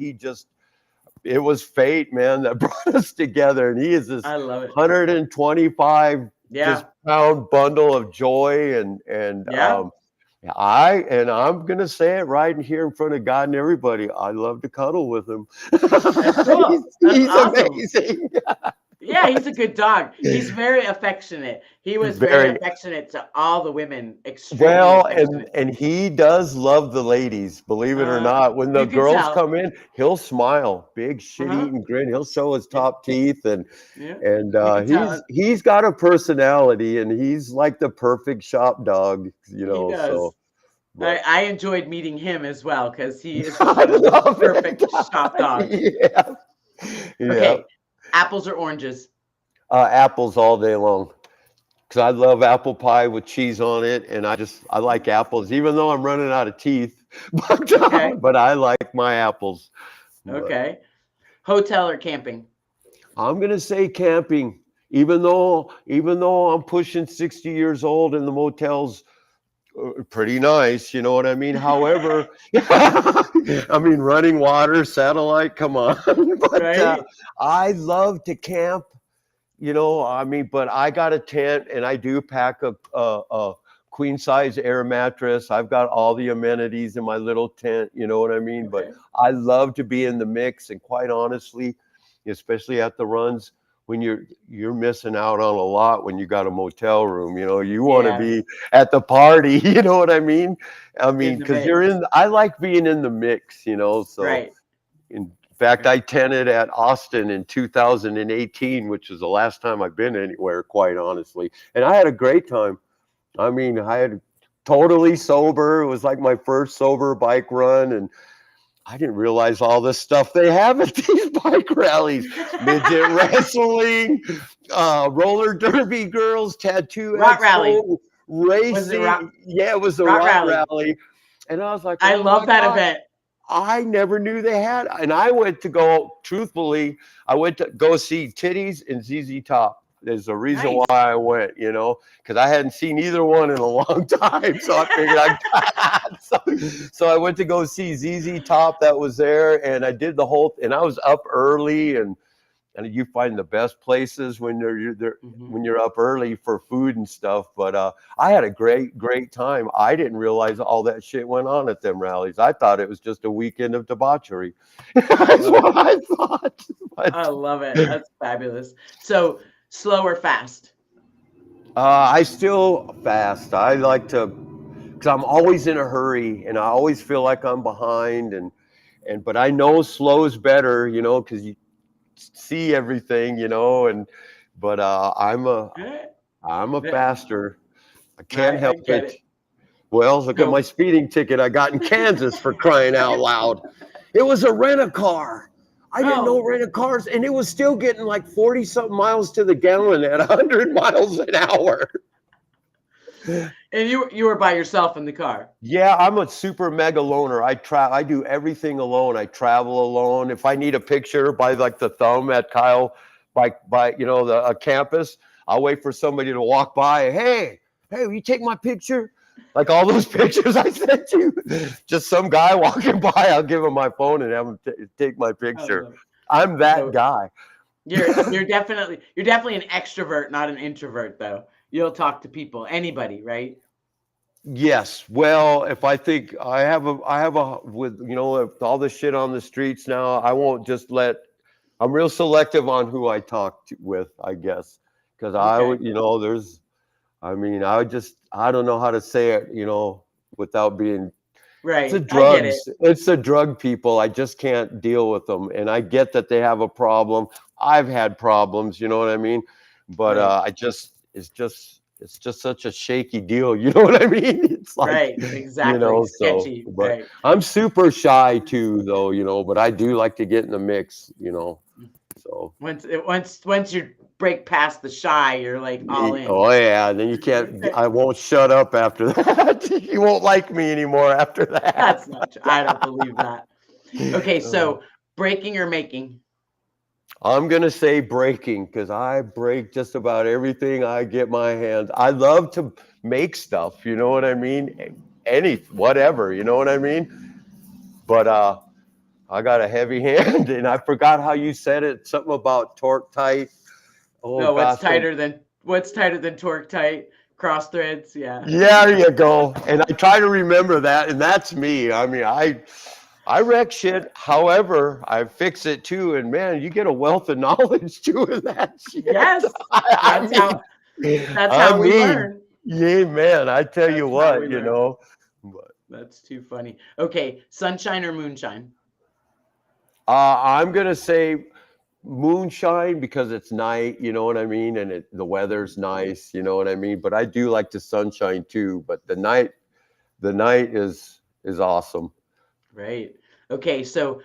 it was fate, man, that brought us together. And he is this 125 pound bundle of joy, and I'm gonna say it right in here in front of God and everybody. I love to cuddle with him. That's cool. He's awesome. amazing. Yeah, he's a good dog. He's very affectionate. He was very affectionate to all the women. Extremely Well, affectionate. and he does love the ladies, believe it or not. When the you can girls tell. come in, he'll smile, big shit-eating grin. He'll show his top teeth, and he's got a personality, and he's like the perfect shop dog, you know. He does. So I enjoyed meeting him as well because he is the perfect shop dog. Yeah. Okay, apples or oranges? Apples all day long. Because I love apple pie with cheese on it, and I like apples, even though I'm running out of teeth. But I like my apples. Okay. Hotel or camping? I'm gonna say camping, even though I'm pushing 60 years old, and the motel's pretty nice, you know what I mean? However, I mean, running water, satellite, come on. But I love to camp. You know, I mean, but I got a tent, and I do pack a queen size air mattress. I've got all the amenities in my little tent, you know what I mean? But I love to be in the mix, and quite honestly, especially at the runs, when you're missing out on a lot when you got a motel room. You know, you want to be at the party, you know what I mean? I mean, because I like being in the mix, you know, so in fact, I tented at Austin in 2018, which is the last time I've been anywhere, quite honestly. And I had a great time. I mean, I had totally sober. It was like my first sober bike run. And I didn't realize all this stuff they have at these bike rallies. Midget wrestling, roller derby girls, tattoo rock rally, racing. It was the rock rally. And I was like, I love that event. I never knew they had, and I went to go see Titties and ZZ Top. There's a reason why I went, you know, because I hadn't seen either one in a long time. So I figured so I went to go see ZZ Top that was there, and I did the whole, and I was up early, and you find the best places when you're there, when you're up early for food and stuff. But I had a great time. I didn't realize all that shit went on at them rallies. I thought it was just a weekend of debauchery. That's what I thought. But I love it. That's fabulous. So slow or fast? I still fast. I like to, because I'm always in a hurry, and I always feel like I'm behind. But I know slow is better, you know, because you see everything, you know, but I'm a faster. I can't help it. Well, look at my speeding ticket I got in Kansas, for crying out loud. It was a rent-a-car. I didn't know rent-a-cars, and it was still getting like 40 something miles to the gallon at 100 miles an hour. And you were by yourself in the car? Yeah, I'm a super mega loner. I do everything alone. I travel alone. If I need a picture by like the thumb at Kyle, by you know, the campus, I'll wait for somebody to walk by. Hey, will you take my picture? Like all those pictures I sent you. Just some guy walking by, I'll give him my phone and have him take my picture. I'm that guy. You're definitely an extrovert, not an introvert, though. You'll talk to people, anybody, right? Yes. Well, if I think I have with, you know, if all the shit on the streets now, I won't just I'm real selective on who I talk with, I guess. Because you know, I don't know how to say it, you know, without being right. It's the drugs. It's the drug people. I just can't deal with them. And I get that they have a problem. I've had problems, you know what I mean? But it's just such a shaky deal, you know what I mean? It's like, exactly. You know, sketchy. But I'm super shy too, though, you know, but I do like to get in the mix, you know. So once you break past the shy, you're like all in. Oh yeah, then you can't. I won't shut up after that. You won't like me anymore after that. That's not true. I don't believe that. Okay, so breaking or making? I'm gonna say breaking, because I break just about everything I get my hands. I love to make stuff. You know what I mean? Whatever. You know what I mean? But I got a heavy hand, and I forgot how you said it. Something about torque tight. Oh, no, what's tighter than torque tight? Cross threads, yeah. Yeah, there you go. And I try to remember that, and that's me. I mean, I I wreck shit. However, I fix it too. And man, you get a wealth of knowledge doing that shit. Yes, that's how I we mean, learn. yeah, man. I tell you That's how we what, you learn. know. But, That's too funny. Okay, sunshine or moonshine? I'm gonna say moonshine because it's night. You know what I mean, and the weather's nice. You know what I mean. But I do like the sunshine too. But the night is awesome. Right. Okay, so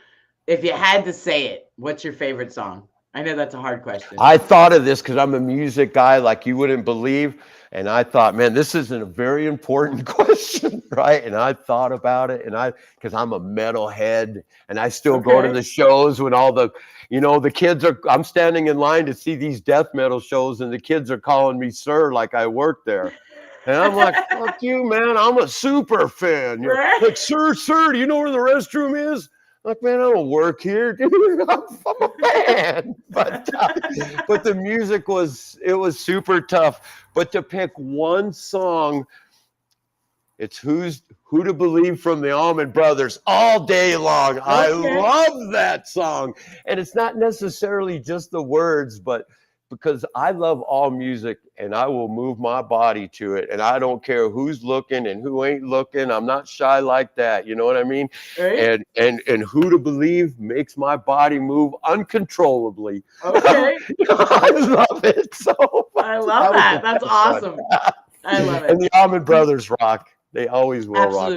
if you had to say it, what's your favorite song? I know that's a hard question. I thought of this because I'm a music guy like you wouldn't believe. And I thought, man, this isn't a very important question, right? And I thought about it, because I'm a metalhead and I still go to the shows when all the, the kids I'm standing in line to see these death metal shows and the kids are calling me sir like I work there. And I'm like, fuck you, man. I'm a super fan. Right. Like, sir, do you know where the restroom is? Like, man, I don't work here, dude. I'm a fan. But the music was super tough. But to pick one song, it's Who to Believe from the Allman Brothers all day long. Okay. I love that song. And it's not necessarily just the words, but because I love all music and I will move my body to it. And I don't care who's looking and who ain't looking. I'm not shy like that. You know what I mean? Right. And Who to Believe makes my body move uncontrollably. Okay. I love it. So I love that. That's awesome. I love it. And the Allman Brothers rock. They always will rock.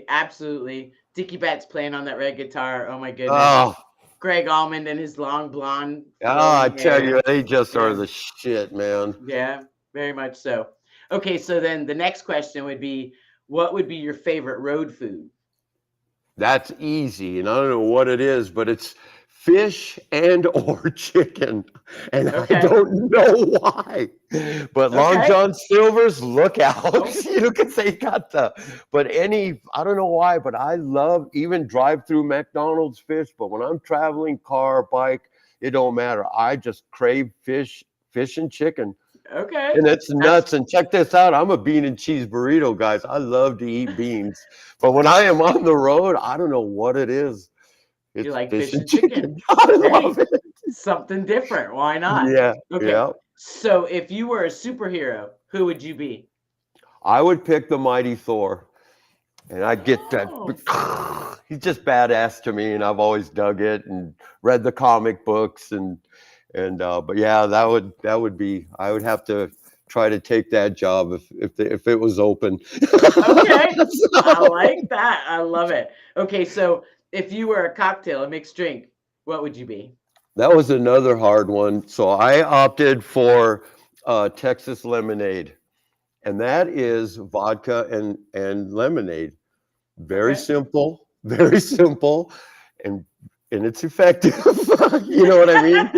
Absolutely. Dickie Betts playing on that red guitar. Oh my goodness. Oh. Greg Allman and his long blonde. I tell you, they just are the shit, man. Yeah, very much so. Okay, so then the next question would be, what would be your favorite road food? That's easy, and I don't know what it is, but it's fish and or chicken, and I don't know why. But Long John Silver's, look out! You can say but I don't know why, but I love even drive-through McDonald's fish. But when I'm traveling, car, bike, it don't matter. I just crave fish and chicken. Okay. And it's nuts. And check this out. I'm a bean and cheese burrito, guys. I love to eat beans, but when I am on the road, I don't know what it is. It's you like fish and chicken. I love it. Something different. Why not? Yeah. Okay. Yeah. So if you were a superhero, who would you be? I would pick the mighty Thor. And I get that. He's just badass to me, and I've always dug it and read the comic books but yeah, that would be. I would have to try to take that job if it was open. Okay. I like that. I love it. Okay, so if you were a cocktail, a mixed drink, what would you be? That was another hard one. So I opted for Texas lemonade, and that is vodka and lemonade. Very simple, and it's effective. You know what I mean?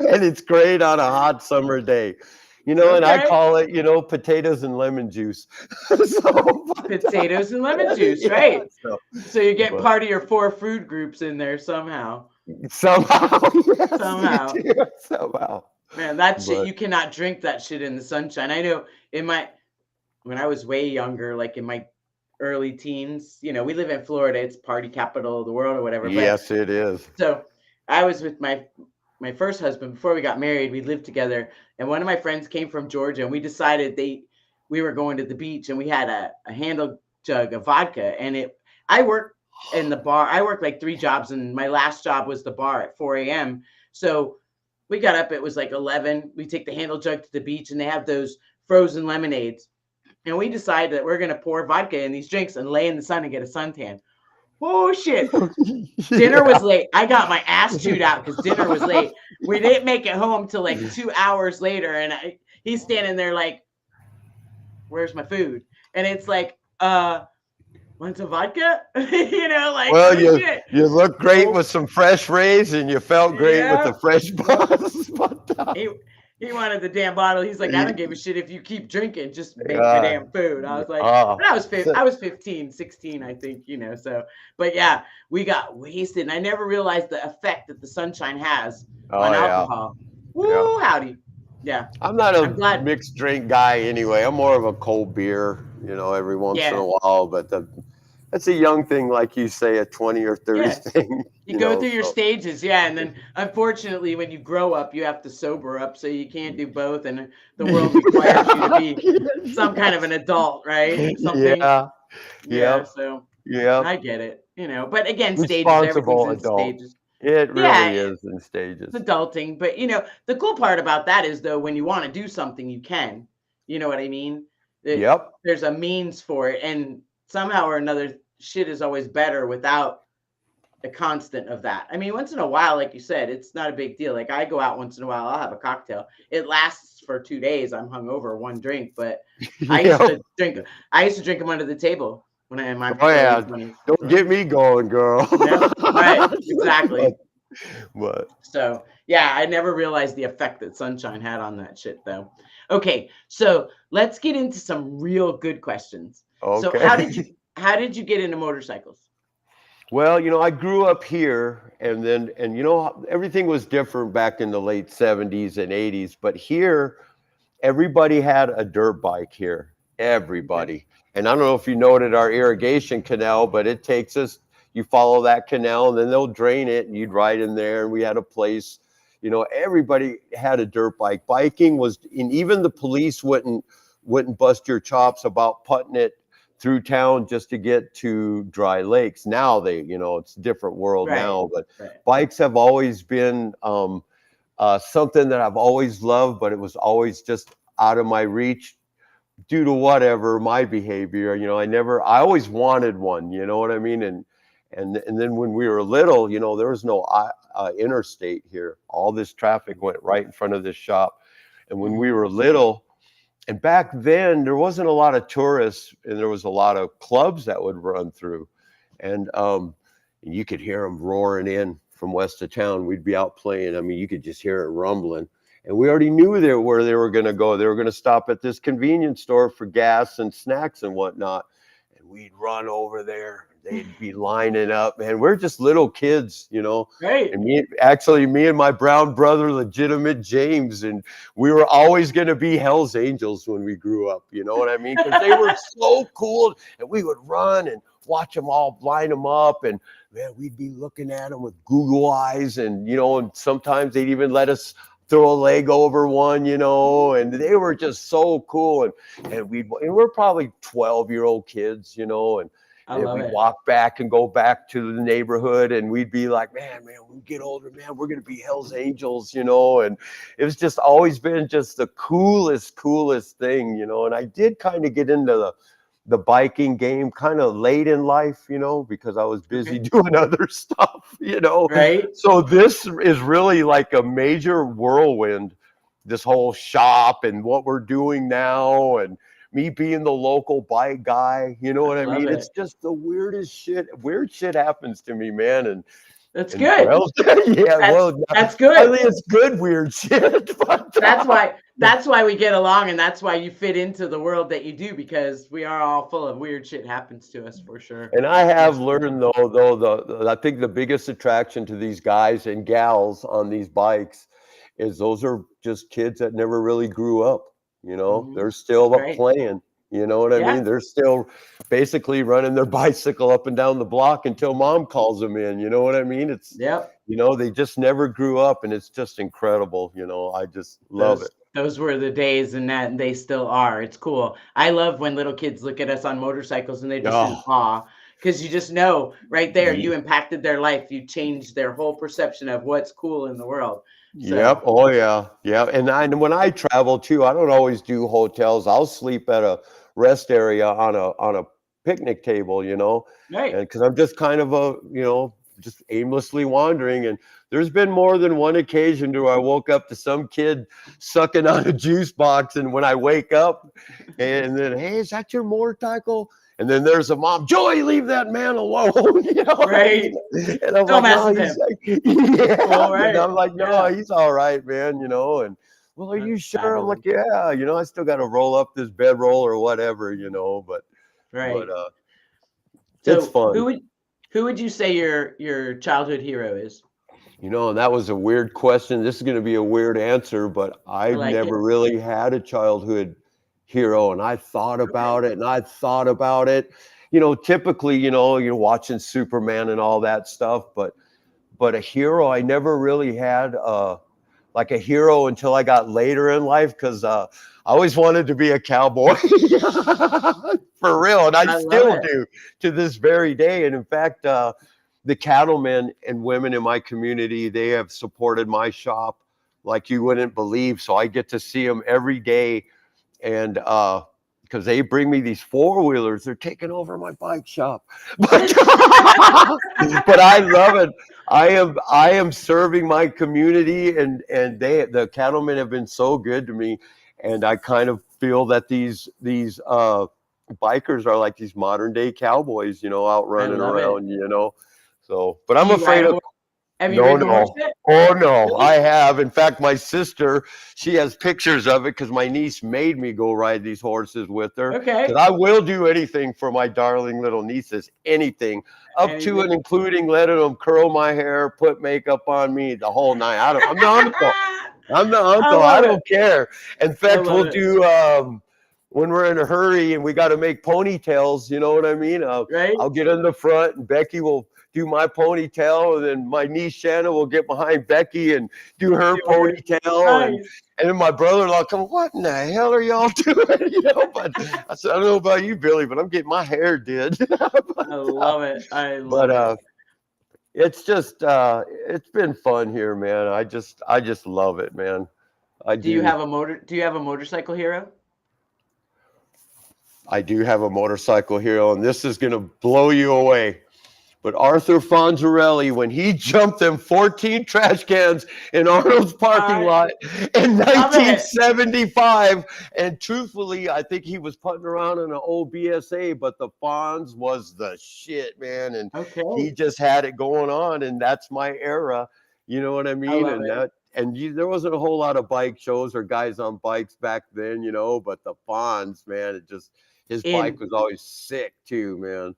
And it's great on a hot summer day. And I call it, potatoes and lemon juice. Potatoes and lemon juice, right? So you get part of your 4 food groups in there somehow. Somehow. Man, that shit, you cannot drink that shit in the sunshine. I know when I was way younger, like in my early teens, we live in Florida, it's party capital of the world or whatever. Yes, it is. So I was with my first husband before we got married. We lived together, and one of my friends came from Georgia, and we decided we were going to the beach, and we had a handle jug of vodka. And I worked in the bar. I worked like 3 jobs, and my last job was the bar at 4 a.m. So we got up, it was like 11. We take the handle jug to the beach, and they have those frozen lemonades. And we decided that we're going to pour vodka in these drinks and lay in the sun and get a suntan. Oh, shit. Dinner was late. I got my ass chewed out because dinner was late. We didn't make it home till like 2 hours later. And he's standing there like, where's my food? And it's like, want some vodka? Well, you look great with some fresh rays, and you felt great with the fresh buzz. He wanted the damn bottle. He's like, I don't give a shit if you keep drinking. Just make the damn food. I was like, I was 15, 16, I think, so. But yeah, we got wasted. And I never realized the effect that the sunshine has on alcohol. Woo, howdy. Yeah. I'm not a mixed drink guy anyway. I'm more of a cold beer, every once in a while. But that's a young thing, like you say, a 20 or 30 Yeah. thing. You go through your stages, yeah, and then unfortunately, when you grow up, you have to sober up, so you can't do both, and the world requires you to be some kind of an adult, right? Something, Yeah. yeah. Yep. So Yep. I get it, but again, stages, everything's Responsible in adult. stages. It Yeah, really is in stages. it's adulting, but the cool part about that is though, when you want to do something, you can. You know what I mean? Yep. There's a means for it, and somehow or another, shit is always better without a constant of that. I mean, once in a while, like you said, it's not a big deal. Like I go out once in a while, I'll have a cocktail. It lasts for 2 days. I'm hungover, one drink, but I used Yep. to drink. I used to drink them under the table when I in my Oh early yeah. 20s. Don't So, get me going, girl. yeah, right, exactly. But So yeah, I never realized the effect that sunshine had on that shit, though. Okay, so let's get into some real good questions. So okay. how did you get into motorcycles? Well, I grew up here, and everything was different back in the late 70s and 80s, but here everybody had a dirt bike here. Okay. Everybody. And I don't know if you noted our irrigation canal, but it takes us, you follow that canal and then they'll drain it and you'd ride in there, and we had a place, everybody had a dirt bike. Biking was, and even the police wouldn't bust your chops about putting it through town just to get to dry lakes. Now it's a different world Right. now, but Right. bikes have always been something that I've always loved, but it was always just out of my reach due to whatever my behavior. I always wanted one. You know what I mean? And then when we were little, there was no interstate here. All this traffic went right in front of this shop. And when we were little, and back then there wasn't a lot of tourists, and there was a lot of clubs that would run through, and you could hear them roaring in from west of town. We'd be out playing. I mean, you could just hear it rumbling. And we already knew where they were going to go. They were going to stop at this convenience store for gas and snacks and whatnot. And we'd run over there. They'd be lining up, man. We're just little kids, Right. And me and my brown brother, legitimate James, and we were always going to be Hell's Angels when we grew up. You know what I mean? Because they were so cool, and we would run and watch them all line them up, and man, we'd be looking at them with Google eyes, and and sometimes they'd even let us throw a leg over one, and they were just so cool, and we're probably 12-year-old kids, and I love we'd it. walk back and go back to the neighborhood, and we'd be like, man, when we get older, man, we're gonna be Hell's Angels, and it was just always been just the coolest thing, and I did kind of get into the biking game kind of late in life, because I was busy doing other stuff, Right. So this is really like a major whirlwind, this whole shop and what we're doing now, and me being the local bike guy, you know what I Love mean? it. It's just the weirdest shit. Weird shit happens to me, man. And That's good. well, yeah, That's good. I mean, it's good weird shit. But, That's why we get along, and that's why you fit into the world that you do, because we are all full of weird shit happens to us, for sure. And I have learned though, I think the biggest attraction to these guys and gals on these bikes is those are just kids that never really grew up. They're still up Right. playing. You know what I mean? They're still basically running their bicycle up and down the block until mom calls them in. You know what I mean? It's they just never grew up, and it's just incredible. I just love it. Those were the days, and that they still are. It's cool. I love when little kids look at us on motorcycles and they're just in awe, because you just know right there you impacted their life. You changed their whole perception of what's cool in the world. So. Yep. Oh yeah. Yeah. And when I travel too, I don't always do hotels. I'll sleep at a rest area on a picnic table, Right. And because I'm just kind of just aimlessly wandering. And there's been more than one occasion where I woke up to some kid sucking on a juice box, and when I wake up, and then, hey, is that your motorcycle? And then there's a mom, Joey, leave that man alone. Right. And I'm Don't like, mess no, with him. right. And I'm like, no, he's all right, man. And well, are you sure? I'm like, yeah. I still got to roll up this bedroll or whatever. But right. It's fun. Who would you say your childhood hero is? And that was a weird question. This is going to be a weird answer, but I've never really had a childhood hero, and I thought about it, and I thought about it, typically, you're watching Superman and all that stuff, but a hero, I never really had like a hero until I got later in life, because I always wanted to be a cowboy. For real, and I still do to this very day. And in fact, the cattlemen and women in my community, they have supported my shop like you wouldn't believe. So I get to see them every day, and because they bring me these 4-wheelers, they're taking over my bike shop. But I love it. I am serving my community, and the cattlemen have been so good to me, and I kind of feel that these bikers are like these modern day cowboys, out running around, So, but I'm afraid of. Have you ridden a horse yet? Oh no, I have. In fact, my sister, she has pictures of it, because my niece made me go ride these horses with her. Okay. Because I will do anything for my darling little nieces, anything, up to and including letting them curl my hair, put makeup on me, the whole nine. I'm the uncle. I'm the uncle. I don't care. In fact, we'll do when we're in a hurry and we got to make ponytails. You know what I mean? Right. I'll get in the front, and Becky will do my ponytail, and then my niece Shanna will get behind Becky and do her ponytail. Nice. And then my brother-in-law come, what in the hell are y'all doing? But I said, I don't know about you, Billy, but I'm getting my hair did. I love it. I love it. It's just it's been fun here, man. I just love it, man. Do you have a motorcycle hero? I do have a motorcycle hero, and this is gonna blow you away. But Arthur Fonzarelli, when he jumped them 14 trash cans in Arnold's parking lot in 1975, and truthfully, I think he was putting around in an old BSA, but the Fonz was the shit, man. And he just had it going on, and that's my era. You know what I mean? There wasn't a whole lot of bike shows or guys on bikes back then, but the Fonz, man, his bike was always sick too, man.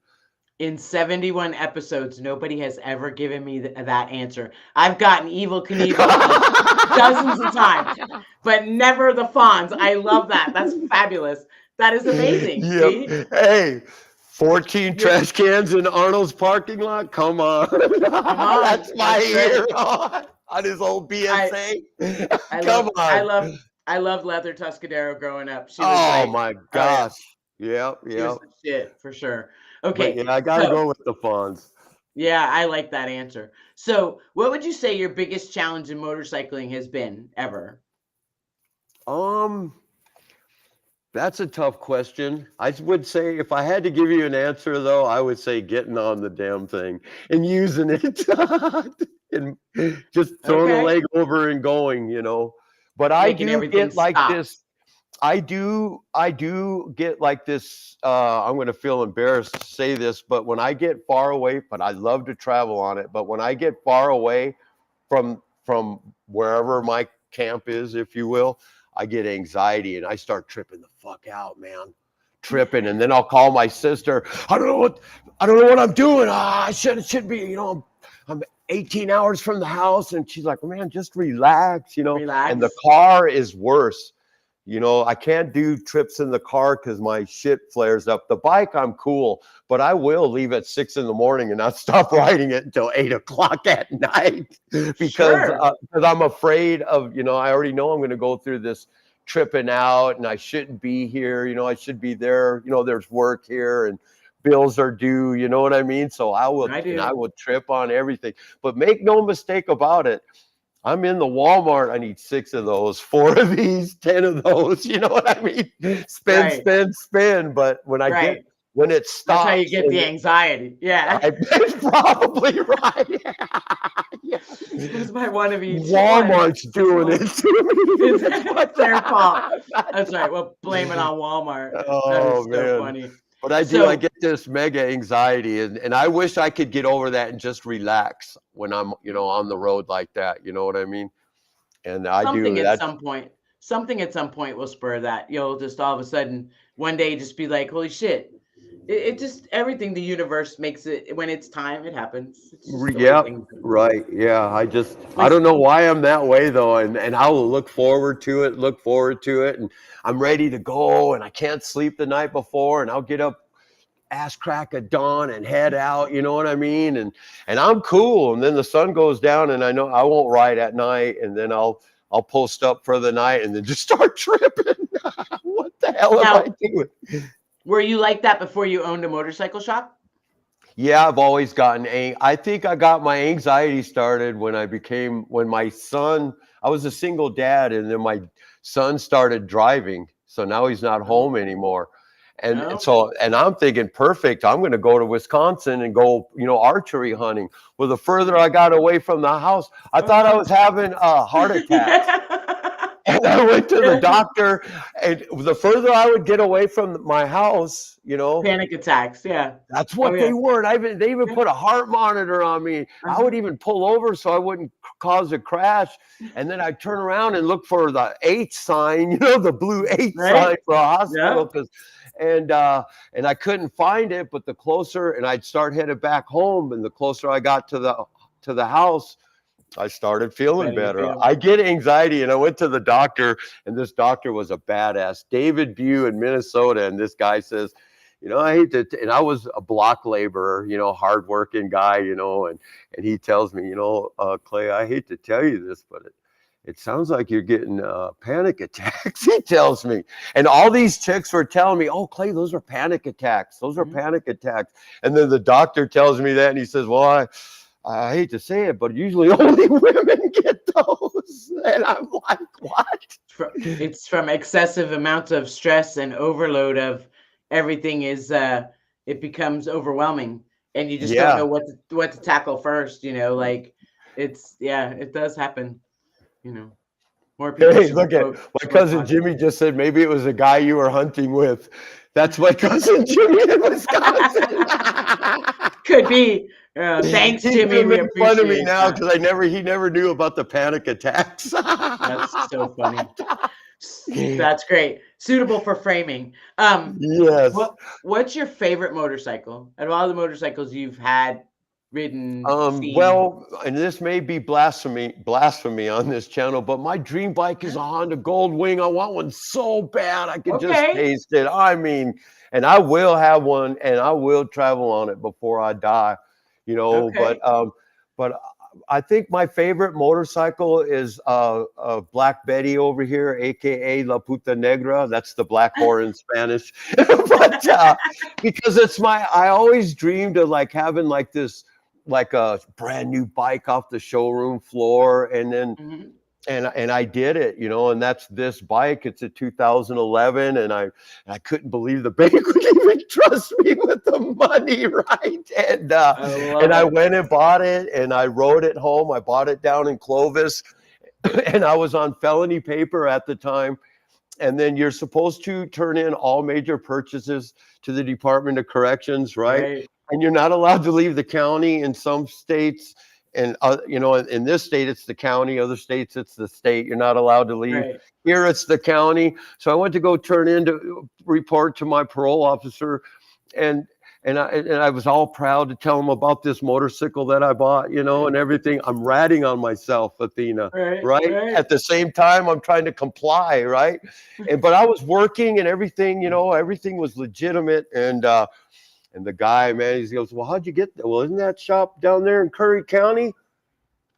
In 71 episodes, nobody has ever given me that answer. I've gotten Evel Knievel dozens of times, but never the Fonz. I love that. That's fabulous. That is amazing. Yep. Hey, 14 trash cans in Arnold's parking lot? Come on. That's my hero on his old BSA. I love Leather Tuscadero growing up. She was my gosh. Yep. Shit, for sure. Okay. But yeah, I gotta go with the Fonz. Yeah, I like that answer. So, what would you say your biggest challenge in motorcycling has been ever? That's a tough question. I would say, if I had to give you an answer, though, I would say getting on the damn thing and using it and just throwing a leg over and going, But I do get like this. I do get like this. I'm going to feel embarrassed to say this, but when I get far away, but I love to travel on it. But when I get far away from wherever my camp is, if you will, I get anxiety and I start tripping the fuck out, man. Tripping, and then I'll call my sister. I don't know what I'm doing. I should be. I'm 18 hours from the house, and she's like, man, just relax. Relax. And the car is worse. I can't do trips in the car because my shit flares up. The bike, I'm cool, but I will leave at 6 a.m. and not stop riding it until 8 o'clock at night because I'm afraid of, I already know I'm going to go through this tripping out and I shouldn't be here. I should be there. There's work here and bills are due. You know what I mean? So I will trip on everything, but make no mistake about it. I'm in the Walmart. I need 6 of those, 4 of these, 10 of those. You know what I mean? Spin. But when when it stops, that's how you get the anxiety. Yeah, that's probably right. Yeah. Just buy one of each. Walmart's doing it to me. It's their fault. That's right. Well, blame it on Walmart. Oh, that is so funny. But I get this mega anxiety, and I wish I could get over that and just relax when I'm, on the road like that. You know what I mean? And something at some point will spur that. You'll just all of a sudden one day just be like, holy shit. It just, everything, the universe makes it, when it's time, it happens. Yeah, right. Yeah. I don't know why I'm that way though. And I will look forward to it. And I'm ready to go and I can't sleep the night before and I'll get up ass crack of dawn and head out, you know what I mean? And I'm cool. And then the sun goes down and I know I won't ride at night, and then I'll post up for the night and then just start tripping. What the hell am I doing? Were you like that before you owned a motorcycle shop? Yeah, I've always gotten I think I got my anxiety started when my son, I was a single dad, and then my son started driving. So now he's not home anymore. And so I'm thinking, perfect, I'm going to go to Wisconsin and go, archery hunting. Well, the further I got away from the house, I thought I was having a heart attack. And I went to the doctor, and the further I would get away from my house, panic attacks. Yeah, that's what they were. And they even put a heart monitor on me. I would even pull over so I wouldn't cause a crash. And then I'd turn around and look for the H sign, the blue H sign for a hospital. And I couldn't find it. But the closer, and I'd start headed back home, and the closer I got to the house, I started feeling better. I get anxiety, and I went to the doctor, and this doctor was a badass, David Bew in Minnesota. And this guy says, I hate to, and I was a block laborer, hardworking guy, and he tells me, Clay, I hate to tell you this, but it sounds like you're getting panic attacks. He tells me, and all these chicks were telling me, oh, Clay, those are panic attacks. Those are panic attacks. And then the doctor tells me that, and he says, well, I hate to say it, but usually only women get those. And I'm like, what? It's from excessive amounts of stress and overload of everything it becomes overwhelming, and you just don't know what to tackle first, like it does happen, more people. Hey, look at my cousin Jimmy just said maybe it was a guy you were hunting with. That's my cousin Jimmy in Wisconsin. Could be. Thanks, Jimmy. We appreciate fun of me now because he never knew about the panic attacks. That's so funny. That's great. Suitable for framing. Yes. What's your favorite motorcycle? Out of all the motorcycles you've had, ridden, seen? Well, and this may be blasphemy on this channel, but my dream bike is a Honda Goldwing. I want one so bad I could just taste it. I mean, and I will have one, and I will travel on it before I die. But I think my favorite motorcycle is Black Betty over here, aka La Puta Negra. That's the black whore in Spanish. But because I always dreamed of having a brand new bike off the showroom floor, and then and I did it, and that's this bike. It's a 2011, and I couldn't believe the bank would even trust me with the money, right? And I went and bought it, and I rode it home. I bought it down in Clovis, and I was on felony paper at the time. And then you're supposed to turn in all major purchases to the Department of Corrections, right? And you're not allowed to leave the county in some states. And, in this state, it's the county. Other states, it's the state. You're not allowed to leave. Right. Here, it's the county. So I went to go report to my parole officer. And I was all proud to tell him about this motorcycle that I bought, and everything. I'm ratting on myself, Athena, right? At the same time, I'm trying to comply, right? But I was working and everything, everything was legitimate. And the guy, man, he goes, well, how'd you get there? Well, isn't that shop down there in Curry County?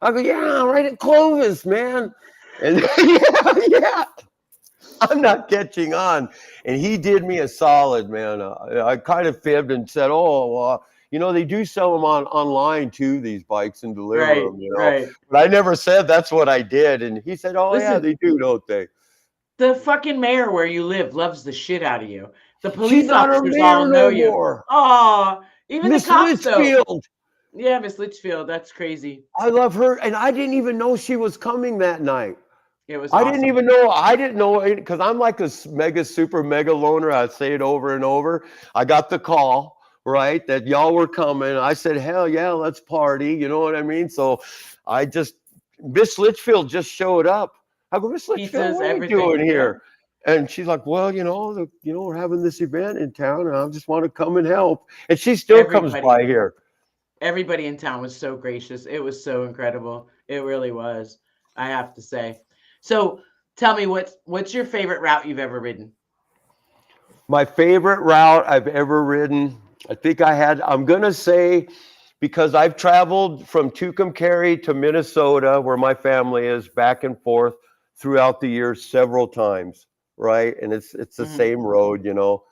I go, yeah, right at Clovis, man. And yeah, I'm not catching on. And he did me a solid, man. I kind of fibbed and said, they do sell them online too, these bikes, and deliver them, But I never said that's what I did. And he said, yeah, they do, don't they? The fucking mayor where you live loves the shit out of you. The police officers all know you. Oh, even the cops though. Yeah, Miss Litchfield, that's crazy. I love her, and I didn't even know she was coming that night. It was awesome. I didn't know it because I'm like a super mega loner. I say it over and over. I got the call, right, that y'all were coming. I said, hell yeah, let's party. You know what I mean? So Miss Litchfield just showed up. I go, Miss Litchfield, what are you doing here? And she's like, well, we're having this event in town, and I just want to come and help. And she still comes by here. Everybody in town was so gracious. It was so incredible. It really was, I have to say. So tell me, what's your favorite route you've ever ridden? My favorite route I've ever ridden, I think I'm going to say, because I've traveled from Tucumcari to Minnesota, where my family is, back and forth throughout the years several times, right? And it's the same road, you know.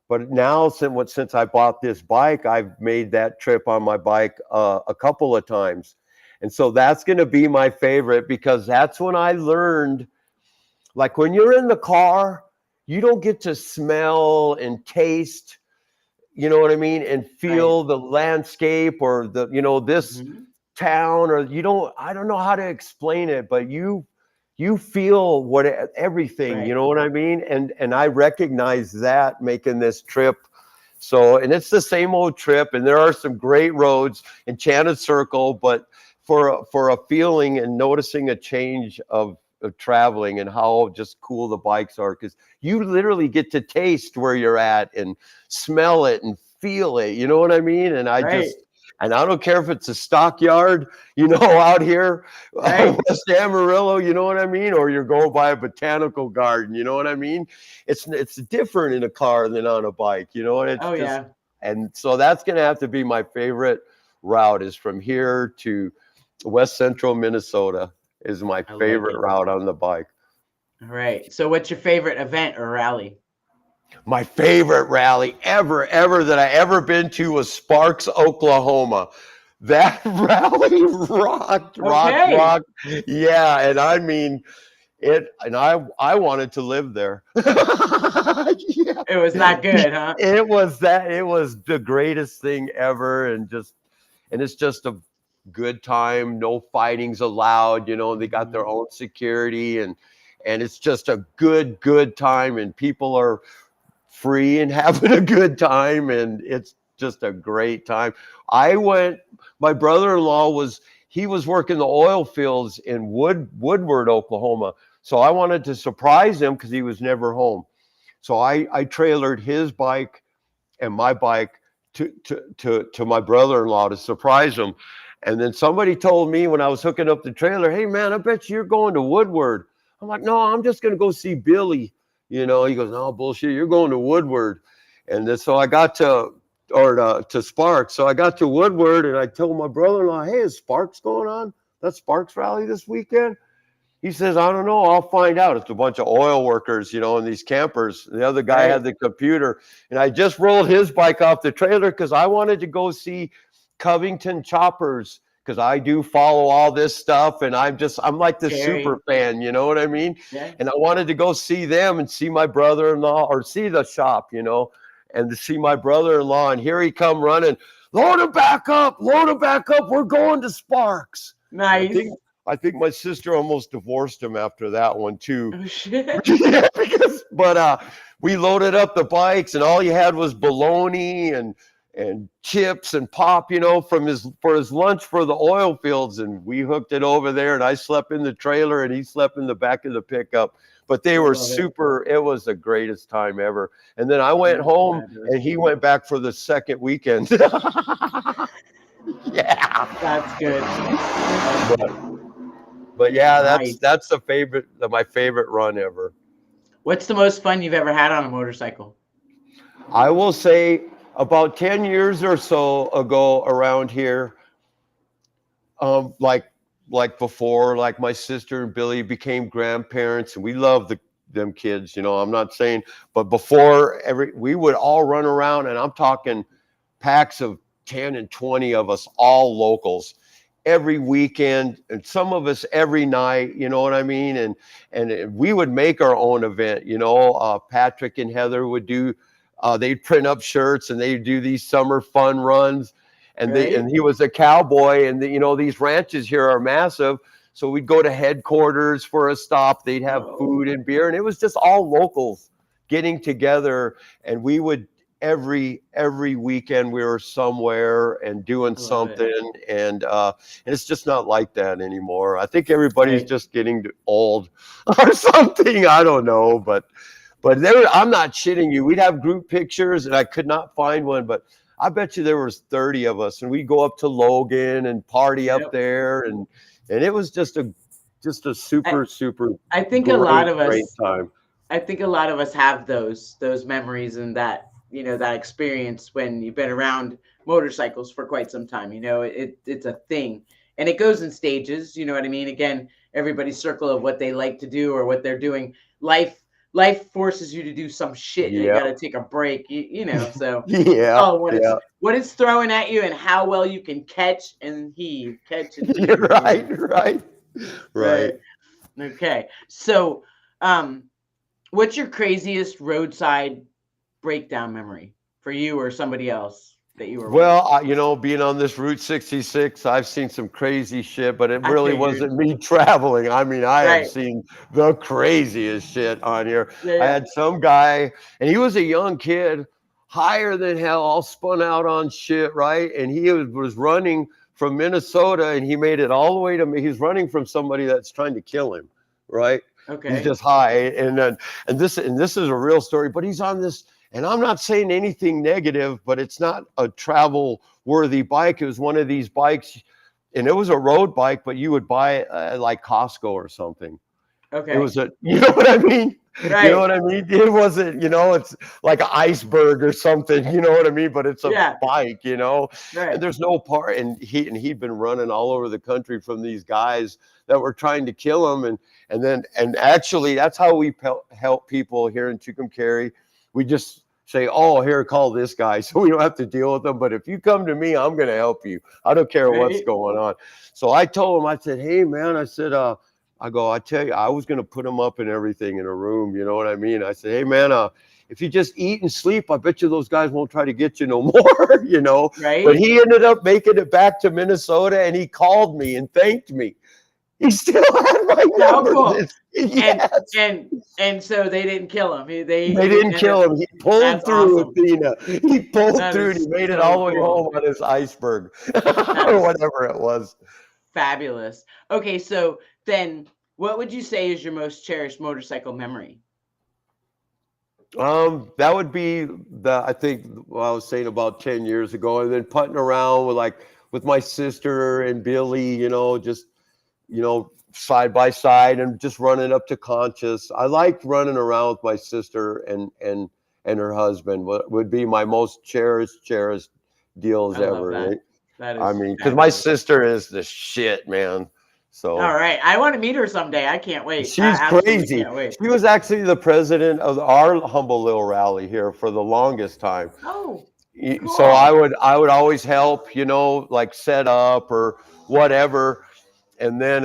But now, since I bought this bike, I've made that trip on my bike a couple of times. And so that's going to be my favorite, because that's when I learned, like when you're in the car, you don't get to smell and taste, you know what I mean, and feel the landscape or the, you know, this town, or I don't know how to explain it, but you feel everything, you know what I mean? And I recognize that making this trip. So, and it's the same old trip, and there are some great roads, Enchanted Circle, but for a feeling and noticing a change of traveling and how just cool the bikes are, because you literally get to taste where you're at and smell it and feel it, you know what I mean? And and I don't care if it's a stockyard, you know, out here, West Amarillo, you know what I mean? Or you're going by a botanical garden, you know what I mean? It's different in a car than on a bike, you know? And it's and so that's going to have to be my favorite route, is from here to West Central Minnesota is my favorite route on the bike. All right. So what's your favorite event or rally? My favorite rally ever that I ever been to was Sparks, Oklahoma. That rally rocked. Yeah, and I mean it, and I wanted to live there. It was not good, huh? It was the greatest thing ever, and it's just a good time. No fightings allowed, you know, they got their own security, and it's just a good time, and people are free and having a good time, and it's just a great time. My brother-in-law was working the oil fields in Woodward, Oklahoma. So I wanted to surprise him because he was never home. So I trailered his bike and my bike to my brother-in-law to surprise him. And then somebody told me when I was hooking up the trailer, "Hey man, I bet you're going to Woodward." I'm like, "No, I'm just going to go see Billy." You know, he goes, "No, bullshit, you're going to Woodward." And then so I got to Sparks. So I got to Woodward, and I told my brother-in-law, "Hey, is Sparks going on? That Sparks rally this weekend?" He says, "I don't know. I'll find out." It's a bunch of oil workers, you know, and these campers. The other guy had the computer, and I just rolled his bike off the trailer because I wanted to go see Covington Choppers, because I do follow all this stuff, and I'm like the super fan, you know what I mean? Yeah. And I wanted to go see them and see my brother-in-law, or see the shop, you know, and to see my brother-in-law. And here he come running, load him back up, we're going to Sparks. Nice. I think my sister almost divorced him after that one too. Oh, shit. Yeah, but we loaded up the bikes, and all you had was bologna and chips and pop, you know, for his lunch for the oil fields. And we hooked it over there, and I slept in the trailer and he slept in the back of the pickup. But they were super. It was the greatest time ever. And then I went home, and he went back for the second weekend. Yeah, that's good. But yeah, that's my favorite run ever. What's the most fun you've ever had on a motorcycle? I will say about 10 years or so ago around here, like before, like my sister and Billy became grandparents, and we love them kids, you know, I'm not saying, but before we would all run around, and I'm talking packs of 10 and 20 of us, all locals, every weekend, and some of us every night, you know what I mean? And we would make our own event, you know. Patrick and Heather would do, they'd print up shirts, and they'd do these summer fun runs. And and he was a cowboy, and you know, these ranches here are massive. So we'd go to headquarters for a stop. They'd have food and beer, and it was just all locals getting together. And we would, every weekend we were somewhere and doing something. And it's just not like that anymore. I think everybody's just getting old or something. I don't know, but I'm not shitting you. We'd have group pictures, and I could not find one, but I bet you there was 30 of us, and we'd go up to Logan and party up there, and it was just a super I think a lot of us great time. I think a lot of us have those memories, and that, you know, that experience when you've been around motorcycles for quite some time. You know, it's a thing, and it goes in stages. You know what I mean? Again, everybody's circle of what they like to do or what they're doing. Life forces you to do some shit. You Yeah. got to take a break. You know, so Yeah. oh, Yeah. what it's throwing at you and how well you can catch and heave, catch and heave. You're You right. know? Right. Right. Right. Okay. So, what's your craziest roadside breakdown memory for you or somebody else that you were with? Well, you know, being on this Route 66, I've seen some crazy shit, but it I really figured. wasn't me traveling. I mean, I have Right. seen the craziest shit on here. Yeah, I yeah. had some guy, and he was a young kid, higher than hell, all spun out on shit, right? And he was running from Minnesota, and he made it all the way to me. He's running from somebody that's trying to kill him, right? He's Okay. just high, and this is a real story. But he's on this. And I'm not saying anything negative, but it's not a travel worthy bike. It was one of these bikes, and it was a road bike, but you would buy it like Costco or something. Okay. It was you know what I mean? Right. You know what I mean? It wasn't, you know, it's like an iceberg or something, you know what I mean? But it's a bike, you know, Right. and there's no part. And he'd been running all over the country from these guys that were trying to kill him. And actually that's how we help people here in Tucumcari. We just say, oh, here, call this guy, so we don't have to deal with them. But if you come to me, I'm going to help you. I don't care what's going on. So I told him, I said, hey, man, I said, I tell you, I was going to put him up and everything in a room. You know what I mean? I said, hey, man, if you just eat and sleep, I bet you those guys won't try to get you no more, you know? Right. But he ended up making it back to Minnesota, and he called me and thanked me. He still had my number. Cool. Yes. And so they didn't kill him. They didn't kill him. He pulled through, awesome. Athena. He pulled That through, and he made it all the way home on his iceberg or whatever it was. Fabulous. Okay, so then what would you say is your most cherished motorcycle memory? That would be I think what I was saying about 10 years ago, and then putting around with my sister and Billy, you know, just, you know, side by side and just running up to Conscious. I liked running around with my sister and her husband. Would be my most cherished deals ever. Right? That is, I mean, because my sister is the shit, man. So all right, I want to meet her someday. I can't wait. She's crazy. She was actually the president of our humble little rally here for the longest time. Oh, cool. So I would always help, you know, like set up or whatever. And then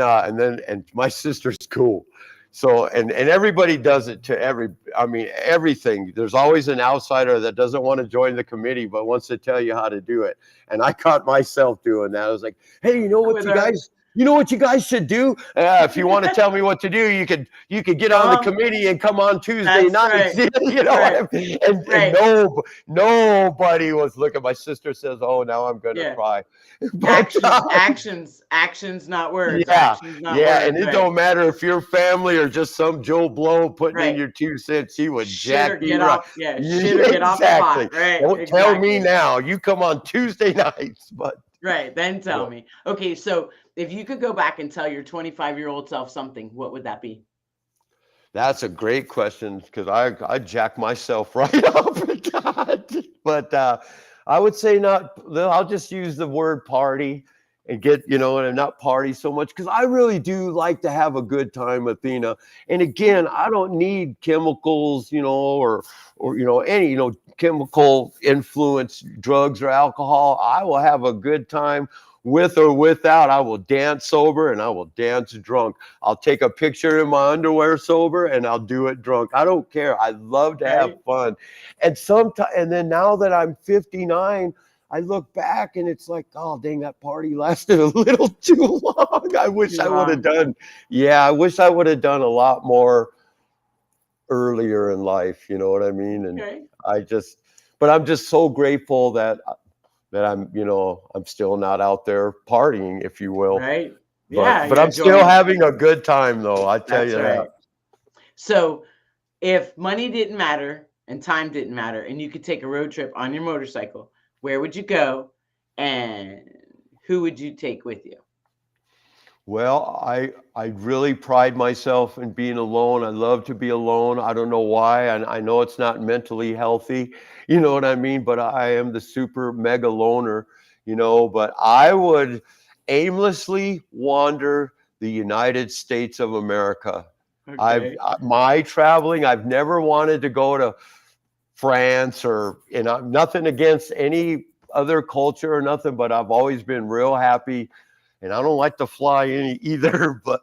my sister's cool. So, and everybody does it to everything. There's always an outsider that doesn't want to join the committee, but wants to tell you how to do it. And I caught myself doing that. I was like, hey, you know what you guys should do? If you want to tell me what to do, you could get on the committee and come on Tuesday nights. Right. You know what I mean? And nobody was looking. My sister says, oh, now I'm going to cry. But, actions, not words. Yeah, actions, not yeah, words, and it don't matter if you're family or just some Joe Blow putting in your 2 cents. He would jack you right. Get off the pot. Right. Don't tell me now. You come on Tuesday nights, but then tell me. Okay, so if you could go back and tell your 25-year-old self something, what would that be? That's a great question, because I jack myself right up. But I would say I'll just use the word party and get, you know, and not party so much, because I really do like to have a good time, Athena. And again, I don't need chemicals, you know, or you know, any, you know, chemical influence, drugs or alcohol. I will have a good time with or without. I will dance sober and I will dance drunk. I'll take a picture in my underwear sober and I'll do it drunk. I don't care. I love to have fun. And then now that I'm 59, I look back and it's like, oh, dang, that party lasted a little too long. I wish I would have done. Yeah, I wish I would have done a lot more earlier in life. You know what I mean? And but I'm just so grateful that I'm, you know, I'm still not out there partying, if you will. Right. But I'm still having a good time, though. I tell you that. So if money didn't matter and time didn't matter, and you could take a road trip on your motorcycle, where would you go and who would you take with you? Well, I really pride myself in being alone. I love to be alone. I don't know why. I know it's not mentally healthy, you know what I mean? But I am the super mega loner, but I would aimlessly wander the United States of America. Okay. My traveling, I've never wanted to go to France or, nothing against any other culture or nothing, but I've always been real happy, and I don't like to fly any either, but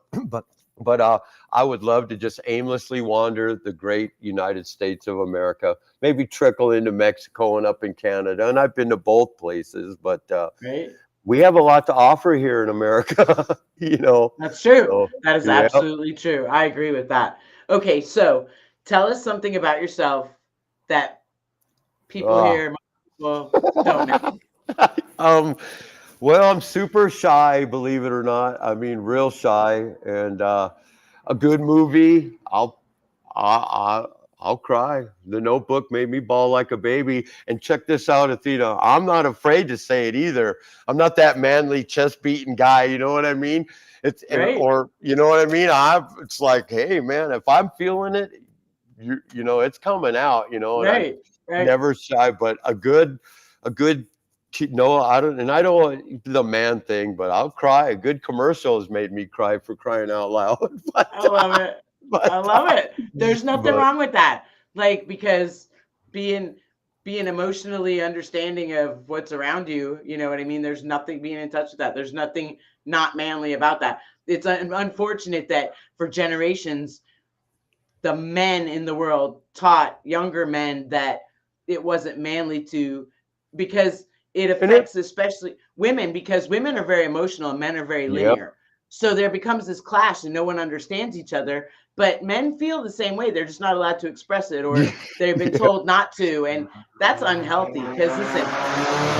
I would love to just aimlessly wander the great United States of America, maybe trickle into Mexico and up in Canada. And I've been to both places, but Right. we have a lot to offer here in America, That's true. So, That is yeah. absolutely true. I agree with that. Okay, so tell us something about yourself that people Ah. here well don't know. Well, I'm super shy, believe it or not. I mean, real shy. And a good movie, I'll cry. The Notebook made me bawl like a baby. And check this out, Athena. I'm not afraid to say it either. I'm not that manly, chest beating guy. You know what I mean? Right. Or you know what I mean? It's like, hey, man, if I'm feeling it, it's coming out. And I'm Right. Right. never shy. But a good no, I don't the man thing, but I'll cry. A good commercial has made me cry, for crying out loud. I love it. I love it. There's nothing but wrong with that. Like, because being emotionally understanding of what's around you, you know what I mean? There's nothing being in touch with that. There's nothing not manly about that. It's unfortunate that for generations, the men in the world taught younger men that it wasn't manly because it affects especially women, because women are very emotional and men are very Yep. linear. So there becomes this clash and no one understands each other. But men feel the same way. They're just not allowed to express it, or they've been told not to. And that's unhealthy because, listen.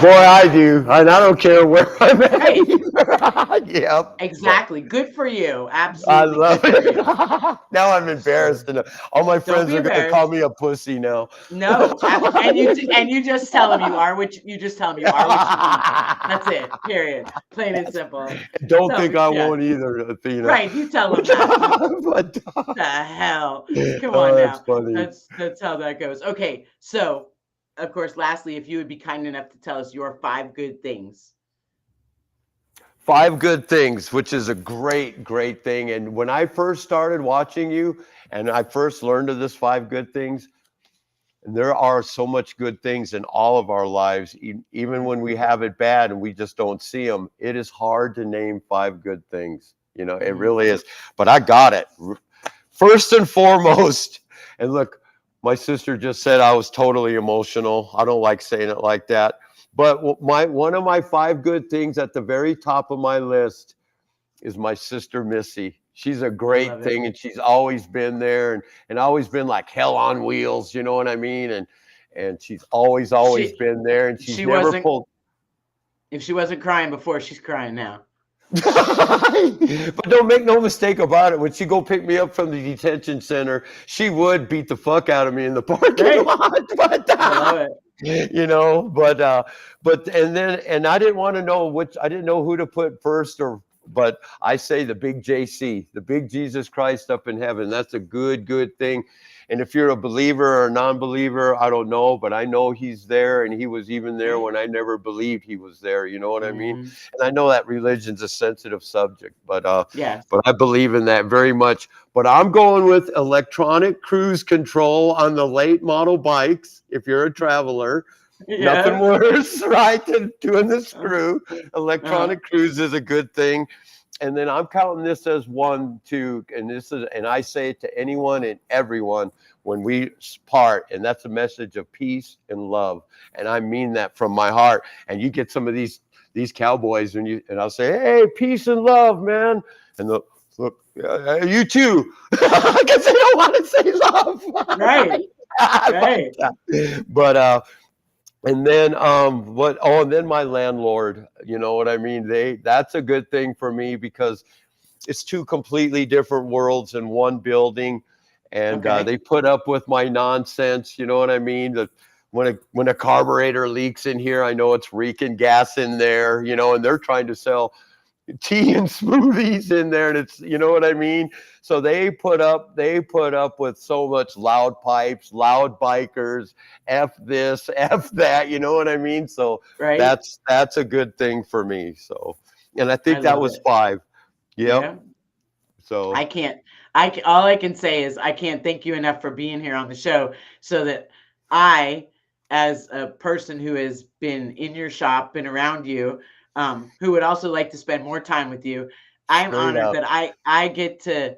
Boy, I do. And I don't care where I'm at. Right. Yep. Exactly. Good for you. I Absolutely. love Good for it. you. Now I'm embarrassed. And all my friends be are going to embarrassed. call me a pussy now. No, and you just tell them you are what you just tell them you are what you eat. That's it. Period. Plain and simple. Don't So, think I yeah. won't either, Athena. Right, you tell them that. But, What the hell? Come oh, on that's now. funny. That's how that goes. Okay, so of course, lastly, if you would be kind enough to tell us your 5 good things. 5 good things, which is a great, great thing. And when I first started watching you and I first learned of this 5 good things, and there are so much good things in all of our lives, even when we have it bad and we just don't see them, it is hard to name 5 good things. It really is. But I got it. First and foremost, and look, my sister just said I was totally emotional. I don't like saying it like that. But one of my 5 good things at the very top of my list is my sister Missy. She's a great thing, and she's always been there and always been like hell on wheels, you know what I mean? And she's always been there, and she's never pulled. If she wasn't crying before, she's crying now. But don't make no mistake about it. When she go pick me up from the detention center, she would beat the fuck out of me in the parking lot. But I love it. And I didn't want to know I didn't know who to put first, but I say the big JC, the big Jesus Christ up in heaven. That's a good thing. And if you're a believer or a non-believer, I don't know, but I know he's there, and he was even there when I never believed he was there. You know what I mean? And I know that religion's a sensitive subject, but I believe in that very much. But I'm going with electronic cruise control on the late model bikes. If you're a traveler, nothing worse, right, than doing the screw. Electronic cruise is a good thing. And then I'm counting this as 1, 2, and I say it to anyone and everyone when we part, and that's a message of peace and love, and I mean that from my heart. And you get some of these cowboys, and I'll say, hey, peace and love, man, and look, you too, because they don't want to say love, right? But and then and then my landlord, you know what I mean? That's a good thing for me, because it's 2 completely different worlds in one building, and they put up with my nonsense, you know what I mean? When a carburetor leaks in here, I know it's reeking gas in there, and they're trying to sell tea and smoothies in there, and it's, you know what I mean? So they put up with so much loud pipes, loud bikers, F this, F that, you know what I mean? So Right. that's a good thing for me. So, and I I think that love was it. 5. Yep. Yeah. So All I can say is I can't thank you enough for being here on the show, so that I, as a person who has been in your shop, been around you, who would also like to spend more time with you, I'm straight honored up. that I get to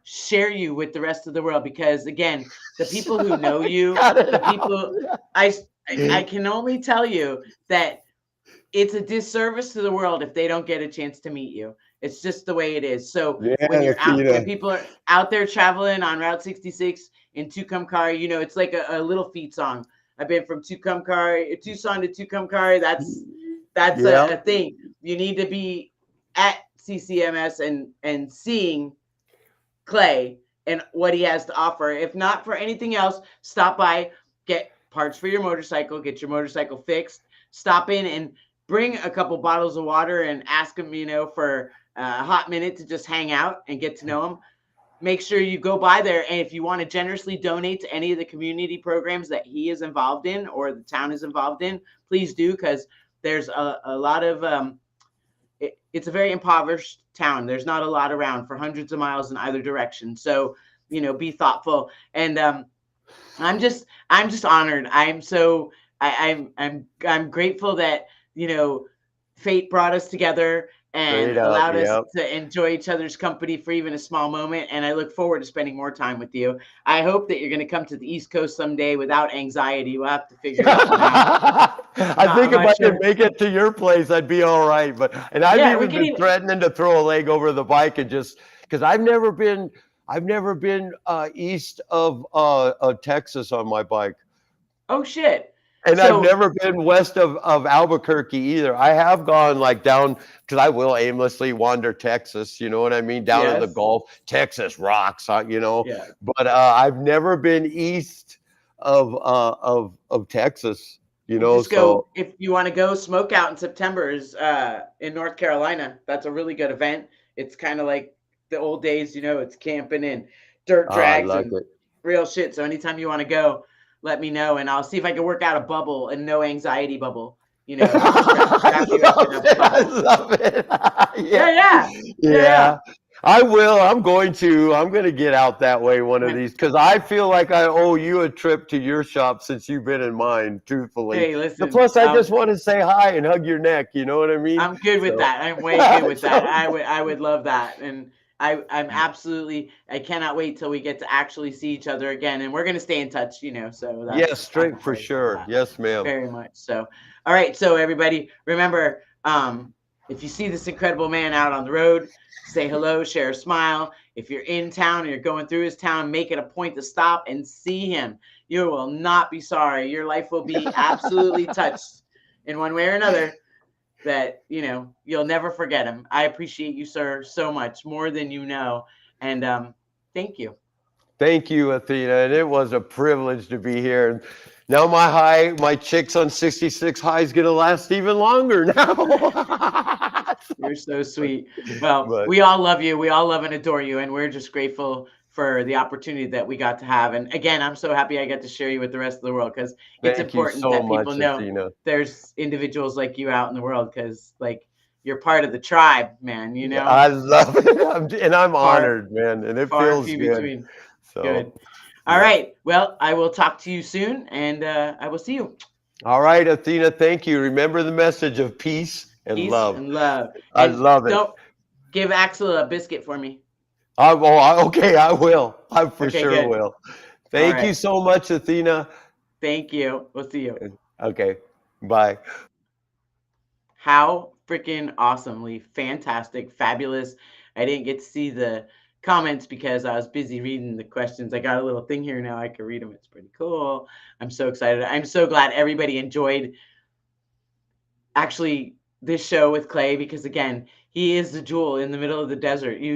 share you with the rest of the world, because again, the people who know you, Got it the out. people I can only tell you that it's a disservice to the world if they don't get a chance to meet you. It's just the way it is. So Yeah, when Athena. people are out there traveling on Route 66 in Tucumcari, it's like a little feat song. I've been from Tucson to Tucumcari. That's Yeah. a thing. You need to be at CCMS and seeing Clay and what he has to offer. If not for anything else, stop by, get parts for your motorcycle, get your motorcycle fixed, stop in and bring a couple bottles of water and ask him, for a hot minute to just hang out and get to know him. Make sure you go by there. And if you want to generously donate to any of the community programs that he is involved in or the town is involved in, please do, because there's a lot of it's a very impoverished town. There's not a lot around for hundreds of miles in either direction. So, be thoughtful. And I'm just honored. I'm grateful that, fate brought us together and Straight up. allowed us Yep. to enjoy each other's company for even a small moment. And I look forward to spending more time with you. I hope that you're going to come to the East Coast someday without anxiety. We'll have to figure it out. I think I'm if not I sure. could make it to your place, I'd be all right. And I've Yeah, we even can been even. threatening to throw a leg over the bike and just because I've never been east of Texas on my bike. Oh shit. And I've So never been west of Albuquerque either. I have gone like down because I will aimlessly wander Texas, you know what I mean? Down to the yes, Gulf. Texas rocks, yeah. But I've never been east of Texas, You just go so if you want to go smoke out in September is in North Carolina. That's a really good event. It's kind of like the old days, it's camping and dirt I drags like and it. real shit. So anytime you want to go, let me know and I'll see if I can work out a bubble, and no anxiety bubble. Trap you into that I bubble. love it. Yeah, Yeah. yeah, yeah, Yeah. I will. I'm going to get out that way one of yeah. these because I feel like I owe you a trip to your shop since you've been in mine, truthfully. Hey, And listen, plus, I just want to say hi and hug your neck. You know what I mean? I'm good with So, that. I'm way good with that. so I would love that. And I'm absolutely, I cannot wait till we get to actually see each other again. And we're gonna stay in touch, so yes, I'm straight for excited about sure. that. Yes, ma'am. Very much so. All right, so everybody, remember, if you see this incredible man out on the road, say hello, share a smile. If you're in town or you're going through his town, make it a point to stop and see him. You will not be sorry. Your life will be absolutely touched in one way or another, that you'll never forget him. I appreciate you, sir, so much, more than you know. And thank you. Thank you, Athena. And it was a privilege to be here. And now my chicks on 66 high is going to last even longer now. You're so sweet. Well, But we all love you. We all love and adore you. And we're just grateful for the opportunity that we got to have. And again, I'm so happy I got to share you with the rest of the world, because it's thank you important so that people much, know Athena. there's individuals like you out in the world, because you're part of the tribe, man, I love it. I'm far, honored, man. And it far and feels few good. between. So, Good. All yeah. right. Well, I will talk to you soon, and I will see you. All right, Athena. Thank you. Remember the message of peace and Peace love. and love. I And love it. don't give Axel a biscuit for me. Okay, I will. I for Okay, sure good. will. Thank you right. so much, Athena. Thank you. We'll see you. Okay, bye. How freaking awesomely fantastic, fabulous. I didn't get to see the comments because I was busy reading the questions. I got a little thing here now. I can read them. It's pretty cool. I'm so excited. I'm so glad everybody enjoyed actually this show with Clay, because again, he is the jewel in the middle of the desert. He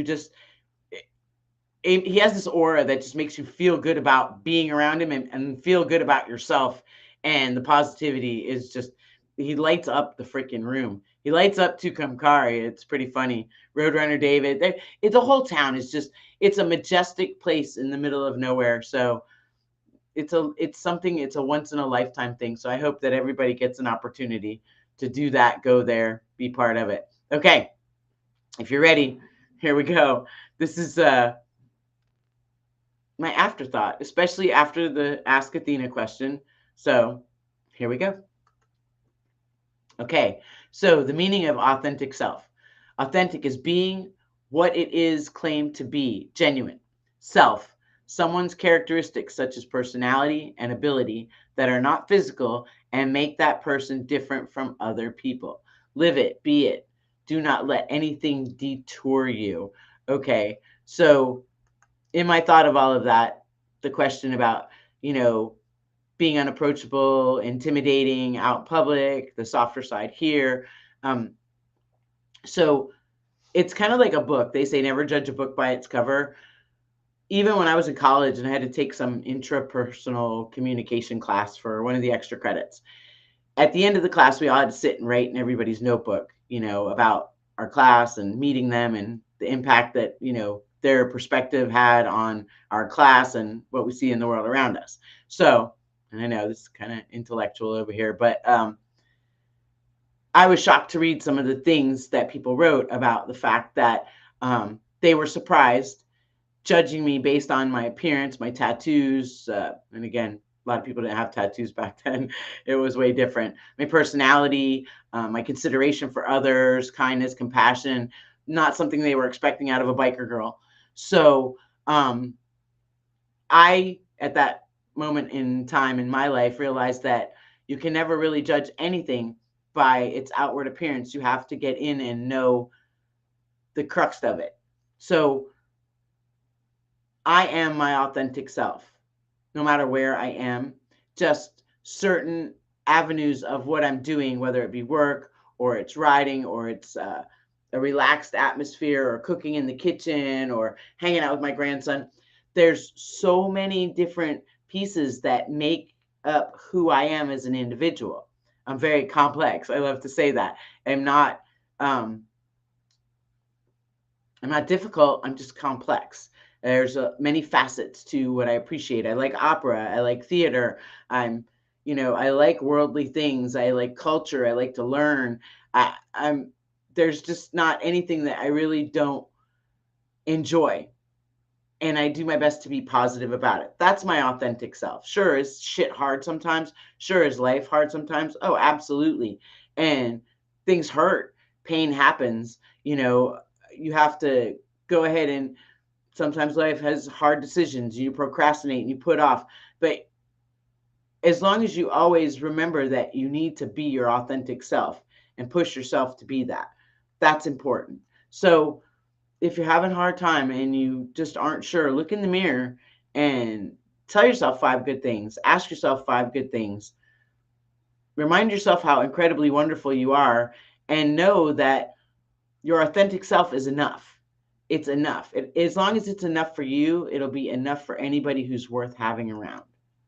has this aura that just makes you feel good about being around him, and feel good about yourself. And the positivity is just, he lights up the freaking room. He lights up Tucumcari. It's pretty funny. Roadrunner David. It's a whole town. It's a majestic place in the middle of nowhere. So it's a once in a lifetime thing. So I hope that everybody gets an opportunity to do that, go there, be part of it. Okay. If you're ready, here we go. This is my afterthought, especially after the Ask Athena question. So here we go. Okay, so the meaning of authentic self. Authentic is being what it is claimed to be, genuine. Self, someone's characteristics such as personality and ability that are not physical and make that person different from other people. Live it, be it. Do not let anything detour you. Okay, so in my thought of all of that, the question about, being unapproachable, intimidating out in public, the softer side here. So it's kind of like a book. They say never judge a book by its cover. Even when I was in college and I had to take some intrapersonal communication class for one of the extra credits, at the end of the class, we all had to sit and write in everybody's notebook, about our class and meeting them and the impact that, their perspective had on our class and what we see in the world around us. So, and I know this is kind of intellectual over here, but I was shocked to read some of the things that people wrote about the fact that they were surprised judging me based on my appearance, my tattoos. And again, a lot of people didn't have tattoos back then. It was way different. My personality, my consideration for others, kindness, compassion, not something they were expecting out of a biker girl. So I, at that moment in time in my life, realized that you can never really judge anything by its outward appearance. You have to get in and know the crux of it. So I am my authentic self, no matter where I am. Just certain avenues of what I'm doing, whether it be work or it's riding or it's a relaxed atmosphere or cooking in the kitchen or hanging out with my grandson. There's so many different pieces that make up who I am as an individual. I'm very complex. I love to say that. I'm not difficult. I'm just complex. There's many facets to what I appreciate. I like opera. I like theater. I like worldly things. I like culture. I like to learn. There's just not anything that I really don't enjoy. And I do my best to be positive about it. That's my authentic self. Sure, is shit hard sometimes? Sure, is life hard sometimes? Oh, absolutely. And things hurt. Pain happens. You have to go ahead and sometimes life has hard decisions. You procrastinate and you put off. But as long as you always remember that you need to be your authentic self and push yourself to be that, that's important. So if you're having a hard time and you just aren't sure, look in the mirror and tell yourself 5 good things. Ask yourself 5 good things. Remind yourself how incredibly wonderful you are and know that your authentic self is enough. It's enough. As long as it's enough for you, it'll be enough for anybody who's worth having around.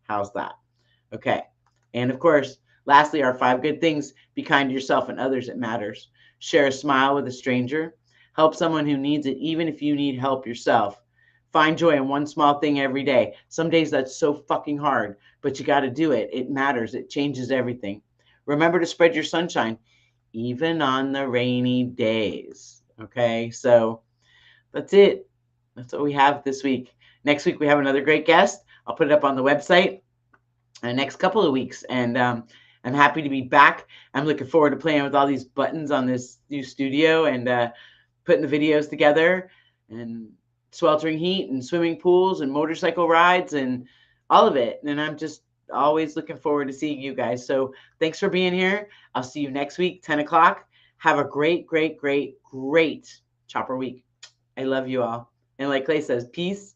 How's that? Okay. And of course, lastly, our 5 good things: be kind to yourself and others. It matters. Share a smile with a stranger. Help someone who needs it, even if you need help yourself. Find joy in one small thing every day. Some days that's so fucking hard, but you got to do it. It matters. It changes everything. Remember to spread your sunshine, even on the rainy days. Okay, so that's it. That's what we have this week. Next week, we have another great guest. I'll put it up on the website in the next couple of weeks. And I'm happy to be back. I'm looking forward to playing with all these buttons on this new studio and putting the videos together and sweltering heat and swimming pools and motorcycle rides and all of it. And I'm just always looking forward to seeing you guys. So thanks for being here. I'll see you next week, 10 o'clock. Have a great, great, great, great chopper week. I love you all. And like Clay says, peace